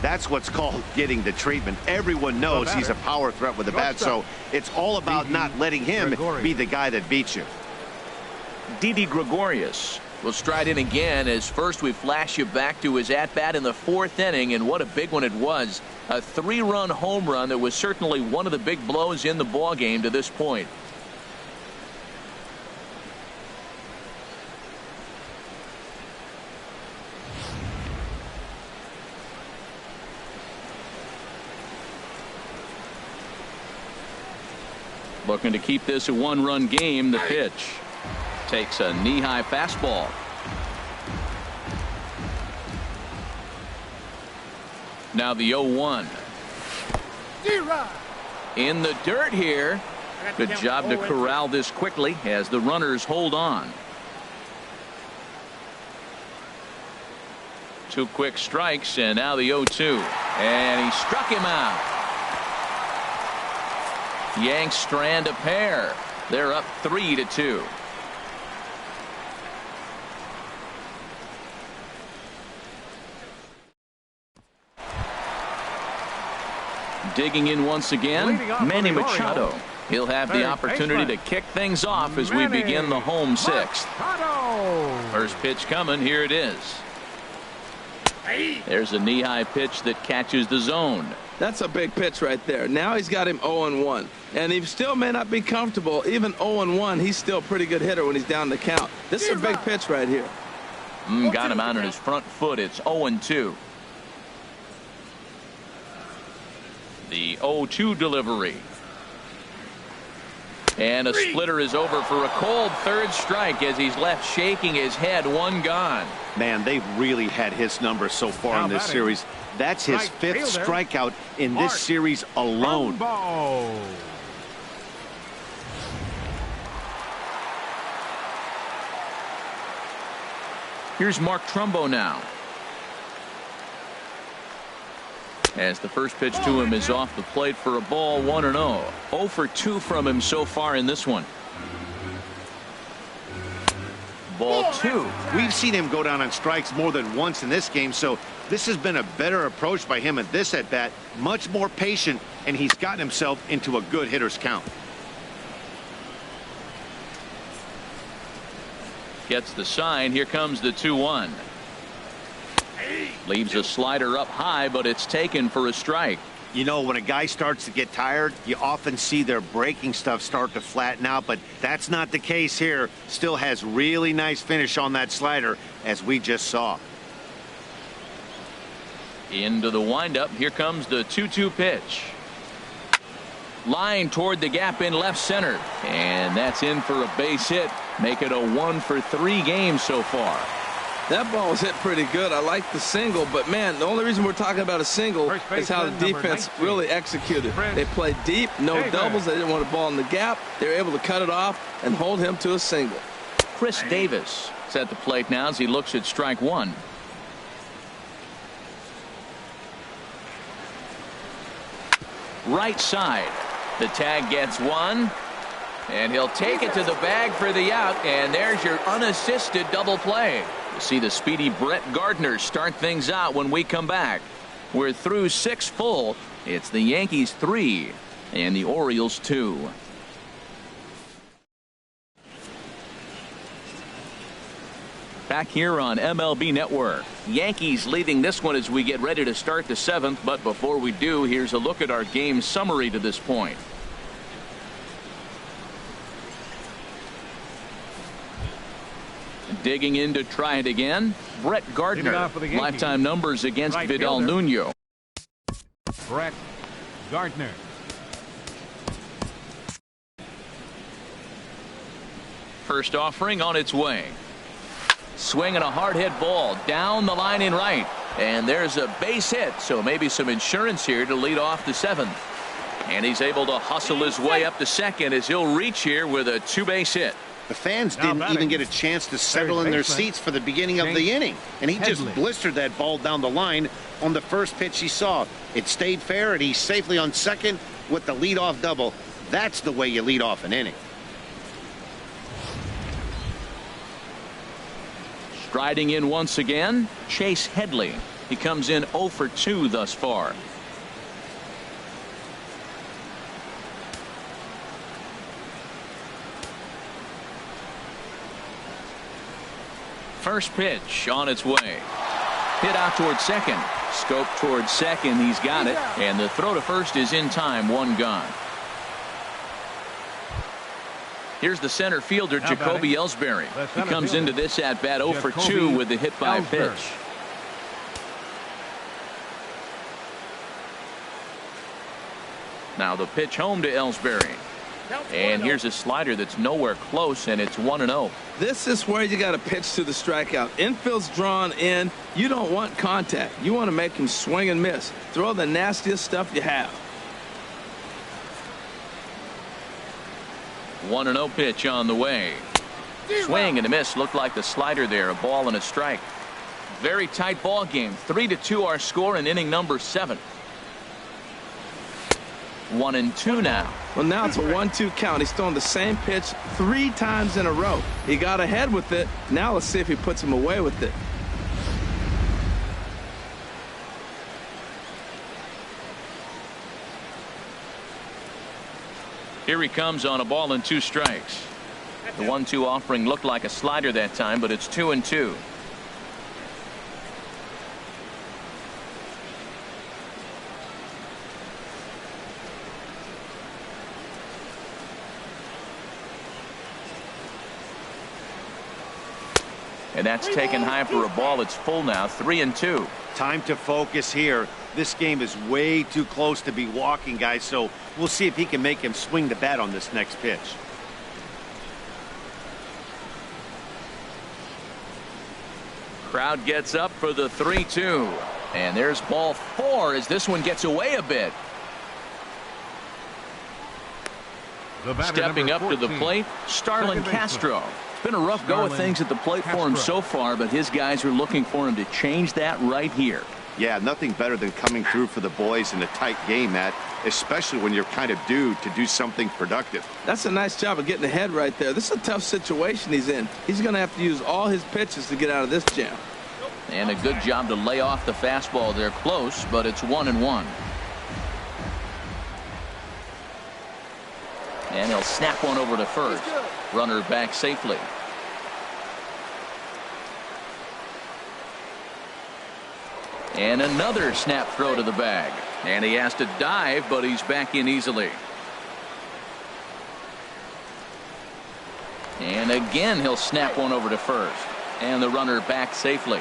That's what's called getting the treatment. Everyone knows he's a power threat with the bat, so it's all about not letting him be the guy that beats you. Didi Gregorius We'll stride in again as first we flash you back to his at-bat in the 4th inning, and what a big one it was. A 3-run home run that was certainly one of the big blows in the ballgame to this point. Looking to keep this a 1-run game. The pitch takes a knee-high fastball. Now the 0-1. In the dirt here. Good job to corral this quickly as the runners hold on. 2 quick strikes, and now the 0-2. And he struck him out. Yanks strand a pair. They're up 3-2. Digging in once again, Manny Machado. He'll have the opportunity to kick things off as we begin the home 6th. First pitch coming. Here it is. There's a knee-high pitch that catches the zone. That's a big pitch right there. Now he's got him 0-1. And he still may not be comfortable. Even 0-1, he's still a pretty good hitter when he's down the count. This is a big pitch right here. Got him out on his front foot. It's 0-2. The 0-2 delivery. And a splitter is over for a cold 3rd strike as he's left shaking his head. 1 gone. Man, they've really had his number so far in this series. That's his 5th strikeout in this series alone. Here's Mark Trumbo now. As the first pitch to him is off the plate for a ball. 1-0. 0 for 2 from him so far in this one. Ball 2. We've seen him go down on strikes more than once in this game, so this has been a better approach by him at this at bat. Much more patient, and he's gotten himself into a good hitter's count. Gets the sign. Here comes the 2-1. Leaves a slider up high, but it's taken for a strike. You know, when a guy starts to get tired, you often see their breaking stuff start to flatten out, but that's not the case here. Still has really nice finish on that slider, as we just saw. Into the windup. Here comes the 2-2 pitch. Line toward the gap in left center. And that's in for a base hit. Make it a 1 for 3 game so far. That ball was hit pretty good. I like the single, but man, the only reason we're talking about a single is how the defense really executed. They played deep, no doubles. They didn't want a ball in the gap. They were able to cut it off and hold him to a single. Chris Davis is at the plate now as he looks at strike 1. Right side. The tag gets 1. And he'll take it to the bag for the out. And there's your unassisted double play. You see the speedy Brett Gardner start things out when we come back. We're through 6 full. It's the Yankees 3 and the Orioles 2. Back here on MLB Network. Yankees leading this one as we get ready to start the 7th. But before we do, here's a look at our game summary to this point. Digging in to try it again. Brett Gardner. Lifetime numbers against Vidal Nuno. Brett Gardner. First offering on its way. Swinging a hard hit ball down the line in right. And there's a base hit, so maybe some insurance here to lead off the 7th. And he's able to hustle his way up to second as he'll reach here with a 2-base hit. The fans didn't even get a chance to settle in their seats for the beginning of the inning. And he just blistered that ball down the line on the first pitch he saw. It stayed fair, and he's safely on second with the leadoff double. That's the way you lead off an inning. Striding in once again, Chase Headley. He comes in 0 for 2 thus far. First pitch on its way. Hit out towards second. Scope towards second. He's got it. And the throw to first is in time. One gone. Here's the center fielder, Jacoby Ellsbury. He comes into this at bat 0 for 2 with the hit by pitch. Now the pitch home to Ellsbury. And here's a slider that's nowhere close, and it's 1-0. This is where you got to pitch to the strikeout. Infield's drawn in. You don't want contact. You want to make him swing and miss. Throw the nastiest stuff you have. 1-0 pitch on the way. Swing and a miss. Looked like the slider there. A ball and a strike. Very tight ball game. 3-2 our score in inning number 7. 1-2 now. Well, now it's a 1-2 count. He's throwing the same pitch 3 times in a row. He got ahead with it. Now let's see if he puts him away with it. Here he comes on a ball and 2 strikes. The 1-2 offering looked like a slider that time, but it's 2-2. And that's taken high for a ball. It's full now. 3-2. Time to focus here. This game is way too close to be walking, guys, so we'll see if he can make him swing the bat on this next pitch. Crowd gets up for the 3-2. And there's ball 4 as this one gets away a bit. Stepping up to the plate, Starlin Castro. It's been a rough go of things at the plate for him so far, but his guys are looking for him to change that right here. Yeah, nothing better than coming through for the boys in a tight game, Matt, especially when you're kind of due to do something productive. That's a nice job of getting ahead right there. This is a tough situation he's in. He's going to have to use all his pitches to get out of this jam. And a good job to lay off the fastball there close, but it's 1-1. And he'll snap one over to first. Runner back safely. And another snap throw to the bag. And he has to dive, but he's back in easily. And again, he'll snap one over to first. And the runner back safely.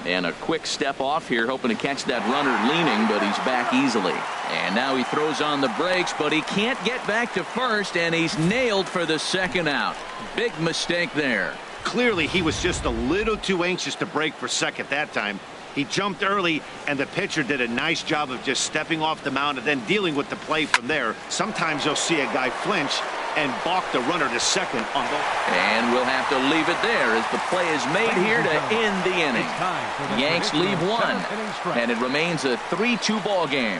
And a quick step off here, hoping to catch that runner leaning, but he's back easily. And now he throws on the brakes, but he can't get back to first, and he's nailed for the second out. Big mistake there. Clearly, he was just a little too anxious to break for second that time. He jumped early, and the pitcher did a nice job of just stepping off the mound and then dealing with the play from there. Sometimes you'll see a guy flinch and balk the runner to second on the. And we'll have to leave it there as the play is made here to end the inning. Yanks leave 1, and it remains a 3-2 ball game.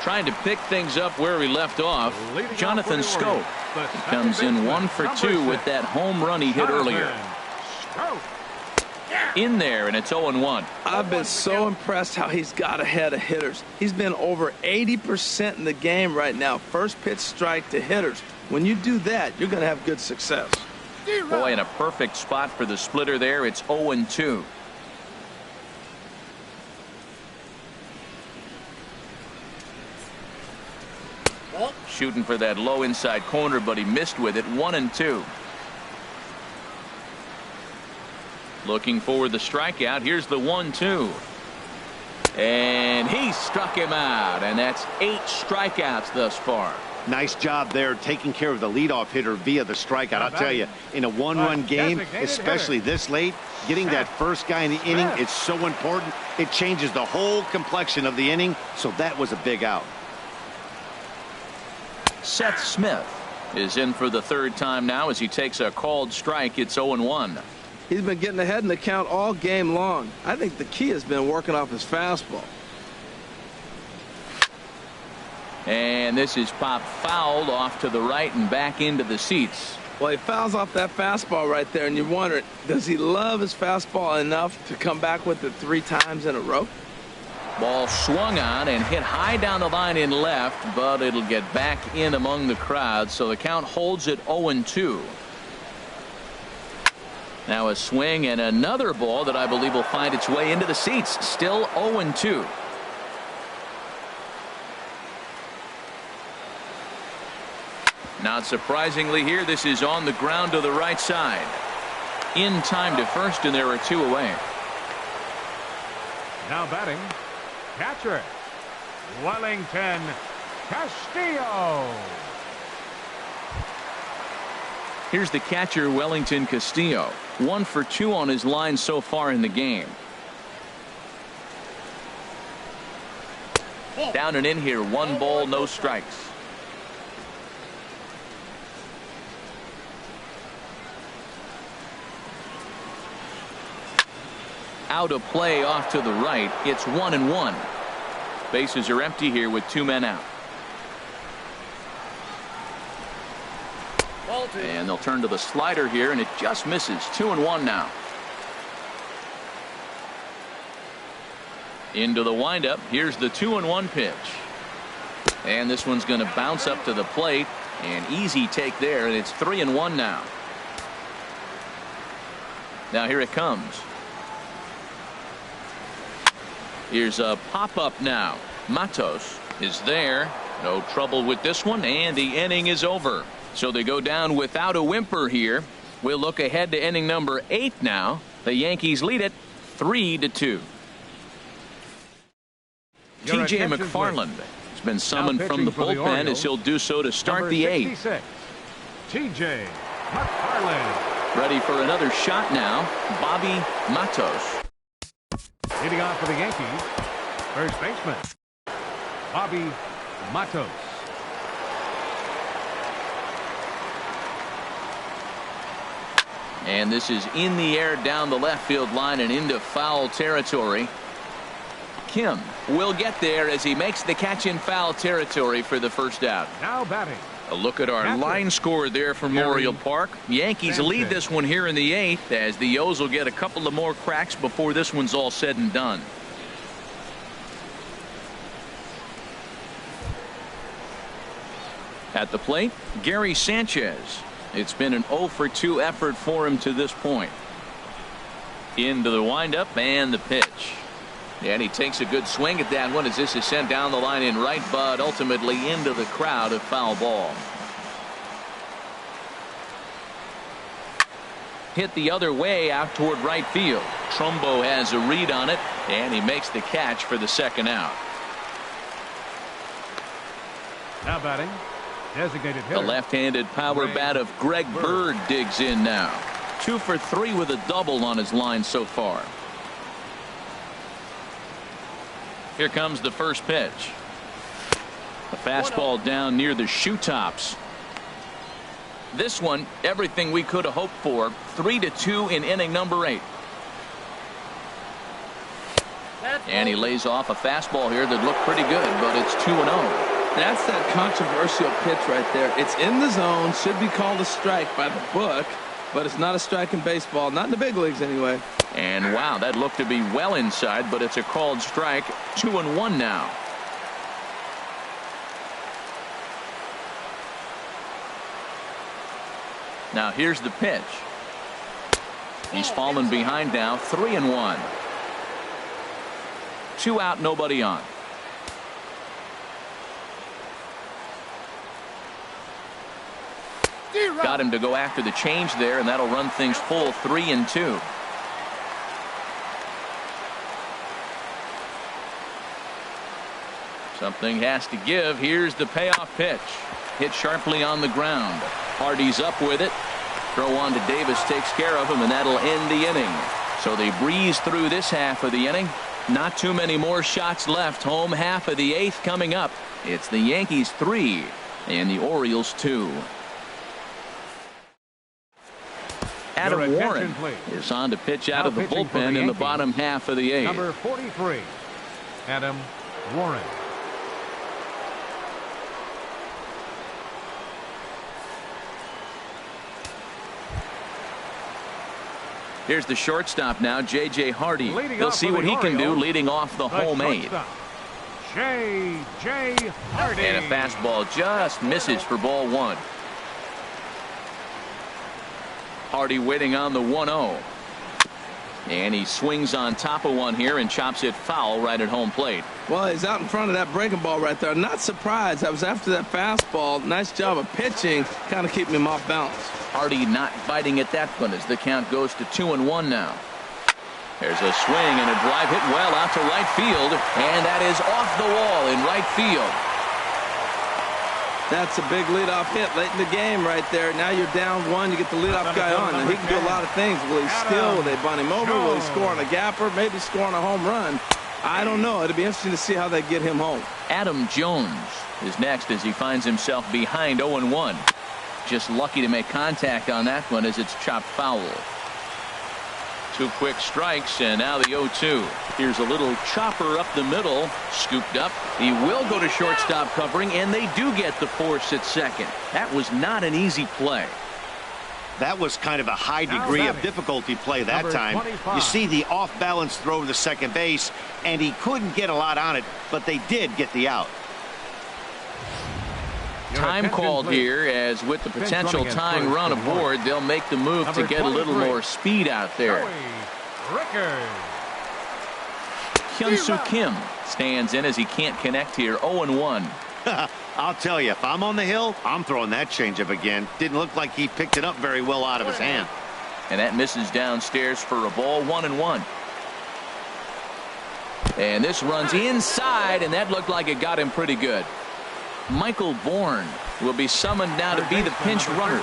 Trying to pick things up where he left off, Jonathan Scope. He comes in 1 for 2 with that home run he hit earlier. In there, and it's 0-1. I've been so impressed how he's got ahead of hitters. He's been over 80% in the game right now. First pitch strike to hitters. When you do that, you're going to have good success. Boy, in a perfect spot for the splitter there. It's 0-2. Shooting for that low inside corner, but he missed with it. 1-2. Looking for the strikeout. Here's the 1-2. And he struck him out. And that's 8 strikeouts thus far. Nice job there taking care of the leadoff hitter via the strikeout. I'll tell you, in a one-run game, especially this late, getting that first guy in the inning is so important. It changes the whole complexion of the inning. So that was a big out. Seth Smith is in for the 3rd time now as he takes a called strike. It's 0-1. He's been getting ahead in the count all game long. I think the key has been working off his fastball. And this is popped fouled off to the right and back into the seats. Well, he fouls off that fastball right there, and you wonder, does he love his fastball enough to come back with it 3 times in a row? Ball swung on and hit high down the line in left, but it'll get back in among the crowd, so the count holds at 0-2. Now a swing and another ball that I believe will find its way into the seats. Still 0-2. Not surprisingly here, this is on the ground to the right side. In time to first, and there are 2 away. Now batting, catcher, Wellington Castillo. Here's the catcher, Wellington Castillo. 1 for 2 on his line so far in the game. Down and in here, 1 ball, no strikes. Out of play off to the right. It's 1-1. Bases are empty here with 2 men out. And they'll turn to the slider here, and it just misses. 2-1 now. Into the windup. Here's the 2-1 pitch. And this one's going to bounce up to the plate. An easy take there, and it's 3-1 now. Now here it comes. Here's a pop-up now. Matos is there. No trouble with this one, and the inning is over. So they go down without a whimper here. We'll look ahead to inning number 8 now. The Yankees lead it 3-2. T.J. McFarland has been summoned from the bullpen as he'll do so to start the 8th. T.J. McFarland. Ready for another shot now. Bobby Matos. Leading off for the Yankees, first baseman, Bobby Matos. And this is in the air down the left field line and into foul territory. Kim will get there as he makes the catch in foul territory for the first out. Now batting. A look at our line score there for Memorial Park. Yankees lead this one here in the 8th as the O's will get a couple of more cracks before this one's all said and done. At the plate, Gary Sanchez. It's been an 0 for 2 effort for him to this point. Into the windup and the pitch. And he takes a good swing at that one as this is sent down the line in right, but ultimately into the crowd, a foul ball. Hit the other way out toward right field. Trumbo has a read on it, and he makes the catch for the second out. Now batting, designated hitter. The left-handed power bat of Greg Bird digs in now. 2 for 3 with a double on his line so far. Here comes the first pitch. A fastball down near the shoe tops. This one, everything we could have hoped for. 3-2 in inning number 8. And he lays off a fastball here that looked pretty good, but it's 2-0. That's that controversial pitch right there. It's in the zone, should be called a strike by the book, but it's not a strike in baseball, not in the big leagues anyway. And wow, that looked to be well inside, but it's a called strike. 2-1 now. Now here's the pitch. He's fallen behind now. 3-1. 2 out, nobody on. Got him to go after the change there, and that'll run things full 3-2. Something has to give. Here's the payoff pitch. Hit sharply on the ground. Hardy's up with it. Throw on to Davis takes care of him, and that'll end the inning. So they breeze through this half of the inning. Not too many more shots left. Home half of the 8th coming up. It's the Yankees 3 and the Orioles 2. Adam Warren is on to pitch out of the bullpen in the bottom half of the 8th. Number 43, Adam Warren. Here's the shortstop now, J.J. Hardy. Leading He'll off see for what the he can do Orioles, leading off the homemade. shortstop, J.J. Hardy. And a fastball just misses for ball 1. Hardy waiting on the 1-0. And he swings on top of one here and chops it foul right at home plate. Well, he's out in front of that breaking ball right there. Not surprised. I was after that fastball. Nice job of pitching, kind of keeping him off balance. Hardy not biting at that one as the count goes to 2-1 now. There's a swing and a drive hit well out to right field, and that is off the wall in right field. That's a big leadoff hit late in the game right there. Now you're down 1. You get the leadoff guy on, and he can do a lot of things. Will he steal? Will they bunt him over? Will he score on a gapper? Maybe score on a home run. I don't know. It'll be interesting to see how they get him home. Adam Jones is next as he finds himself behind 0-1. Just lucky to make contact on that one as it's chopped foul. 2 quick strikes, and now the 0-2. Here's a little chopper up the middle, scooped up. He will go to shortstop covering, and they do get the force at second. That was not an easy play. That was kind of a high degree of difficulty play that Number time. 25. You see the off-balance throw to second base, and he couldn't get a lot on it, but they did get the out. Time called here, as with the potential tying run aboard, they'll make the move to get a little more speed out there. Hyun-Soo Kim stands in as he can't connect here. 0-1. I'll tell you, if I'm on the hill, I'm throwing that changeup again. Didn't look like he picked it up very well out of his hand. And that misses downstairs for a ball. 1-1. And this runs inside, and that looked like it got him pretty good. Michael Bourne will be summoned now to be the pinch runner.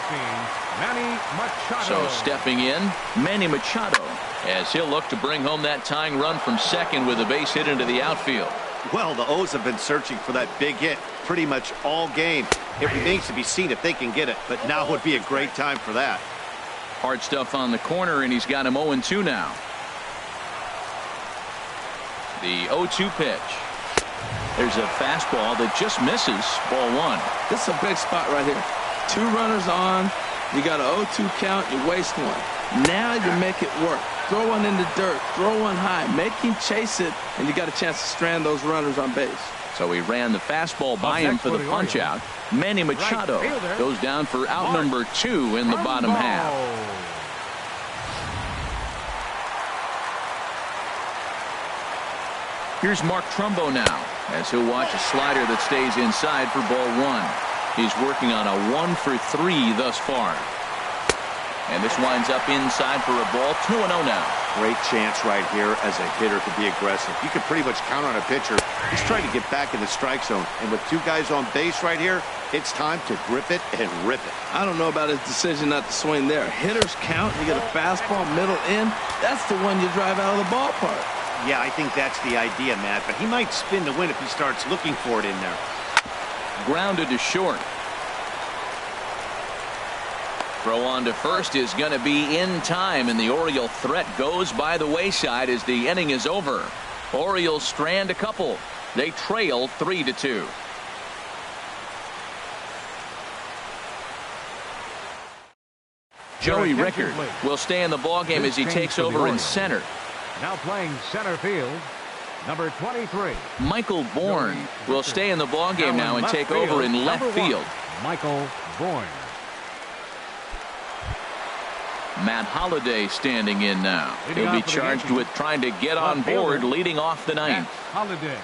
So stepping in, Manny Machado, as he'll look to bring home that tying run from second with a base hit into the outfield. Well, the O's have been searching for that big hit pretty much all game. It remains to be seen if they can get it, but now would be a great time for that. Hard stuff on the corner, and he's got him 0-2 now. The 0-2 pitch. There's a fastball that just misses. Ball 1. This is a big spot right here. 2 runners on. You got an 0-2 count. You waste 1. Now you make it work. Throw one in the dirt. Throw one high. Make him chase it, and you got a chance to strand those runners on base. So he ran the fastball by him for the punch out. Manny Machado goes down for out number 2 in the bottom half. Here's Mark Trumbo now, as he'll watch a slider that stays inside for ball 1. He's working on a 1 for 3 thus far. And this winds up inside for a ball. 2-0 now. Great chance right here as a hitter to be aggressive. You can pretty much count on a pitcher. He's trying to get back in the strike zone. And with 2 guys on base right here, it's time to grip it and rip it. I don't know about his decision not to swing there. Hitters count. You get a fastball middle in. That's the one you drive out of the ballpark. Yeah, I think that's the idea, Matt. But he might spin the win if he starts looking for it in there. Grounded to short. Throw on to first is going to be in time, and the Oriole threat goes by the wayside as the inning is over. Orioles strand a couple. They trail 3-2. Joey Rickard will stay in the ballgame as he takes over in center. Now playing center field, number 23. Michael Bourne will stay in the ballgame now and take over in left field. Michael Bourne. Matt Holliday standing in now. He'll be charged with trying to get on board leading off the 9th. Holliday.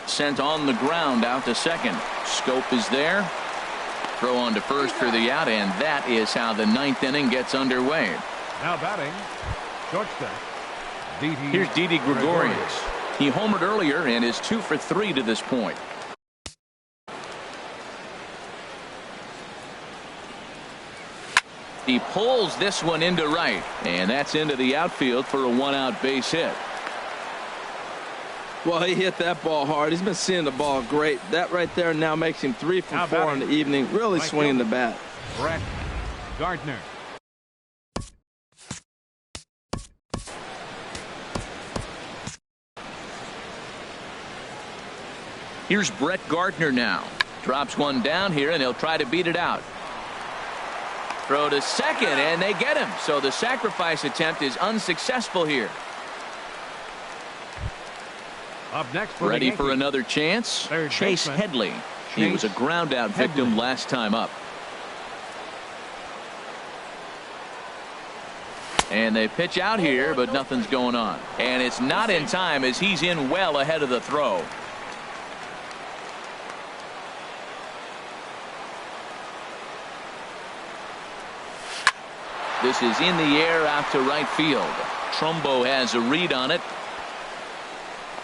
Sent on the ground out to second. Scope is there. Throw on to first for the out, and that is how the 9th inning gets underway. Now batting, shortstop. Here's Didi Gregorius. He homered earlier and is 2 for 3 to this point. He pulls this one into right, and that's into the outfield for a 1-out base hit. Well, he hit that ball hard. He's been seeing the ball great. That right there now makes him 3 for 4 in the evening. Really swinging the bat. Brett Gardner. Here's Brett Gardner now. Drops one down here, and he'll try to beat it out. Throw to second, and they get him. So the sacrifice attempt is unsuccessful here. Up next for Ready the for another chance. Third Chase baseman. Headley. He was a ground out victim last time up. And they pitch out here, but nothing's going on. And it's not in time as he's in well ahead of the throw. This is in the air out to right field. Trumbo has a read on it.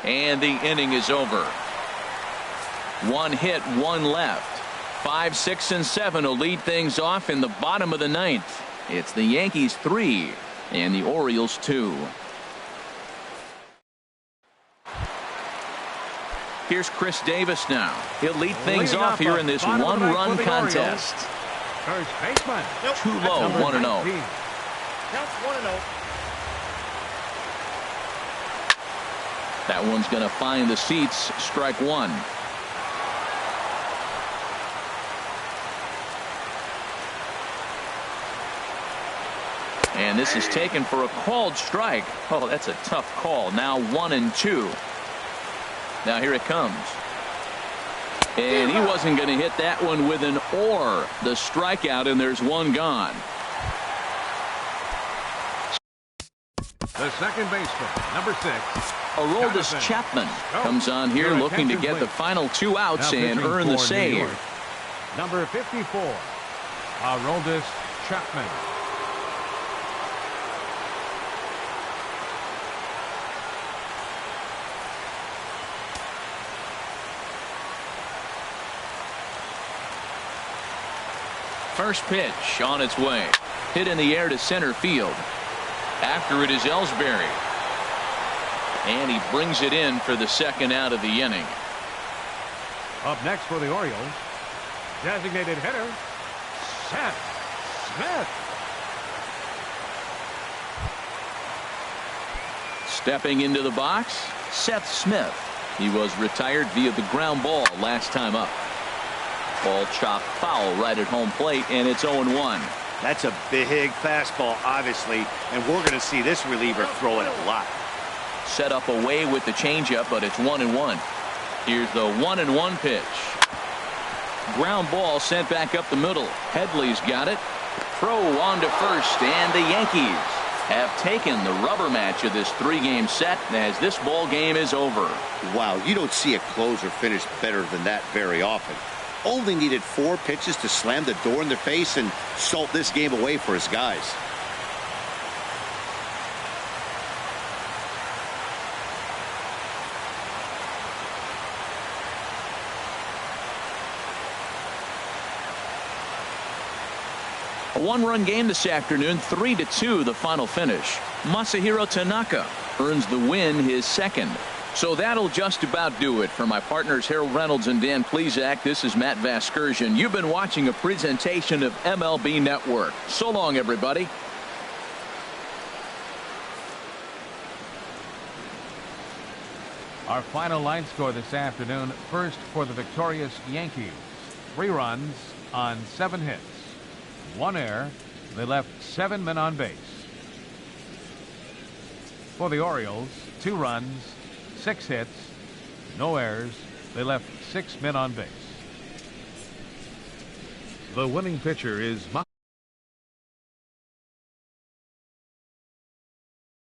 And the inning is over. One hit, one left. 5, 6, and 7 will lead things off in the bottom of the ninth. It's the Yankees 3 and the Orioles 2. Here's Chris Davis now. He'll lead things off here in this one-run contest. First baseman. Too low, 1-0. Counts 1-0. That one's going to find the seats. Strike one. And this is taken for a called strike. Oh, that's a tough call. Now 1-2. Now here it comes. And he wasn't going to hit that one with an or. The strikeout, and there's one gone. The second baseman, number 6. Aroldis Chapman comes on here looking to get the final 2 outs and earn the save. Number 54, Aroldis Chapman. First pitch on its way. Hit in the air to center field. After it is Ellsbury. And he brings it in for the second out of the inning. Up next for the Orioles, designated hitter, Seth Smith. Stepping into the box, Seth Smith. He was retired via the ground ball last time up. Ball chopped foul right at home plate, and it's 0-1. That's a big fastball, obviously, and we're going to see this reliever throw it a lot. Set up away with the changeup, but it's 1-1. Here's the 1-1 pitch. Ground ball sent back up the middle. Headley's got it. Throw on to first, and the Yankees have taken the rubber match of this 3-game set as this ball game is over. Wow, you don't see a closer finish better than that very often. Only needed 4 pitches to slam the door in their face and salt this game away for his guys. A 1-run game this afternoon, 3-2 the final finish. Masahiro Tanaka earns the win, his second. So that'll just about do it. For my partners Harold Reynolds and Dan Plesac, this is Matt Vasgersian. You've been watching a presentation of MLB Network. So long, everybody. Our final line score this afternoon, first for the victorious Yankees. 3 runs on 7 hits. 1 error. They left 7 men on base. For the Orioles, 2 runs, 6 hits, no errors. They left 6 men on base. The winning pitcher is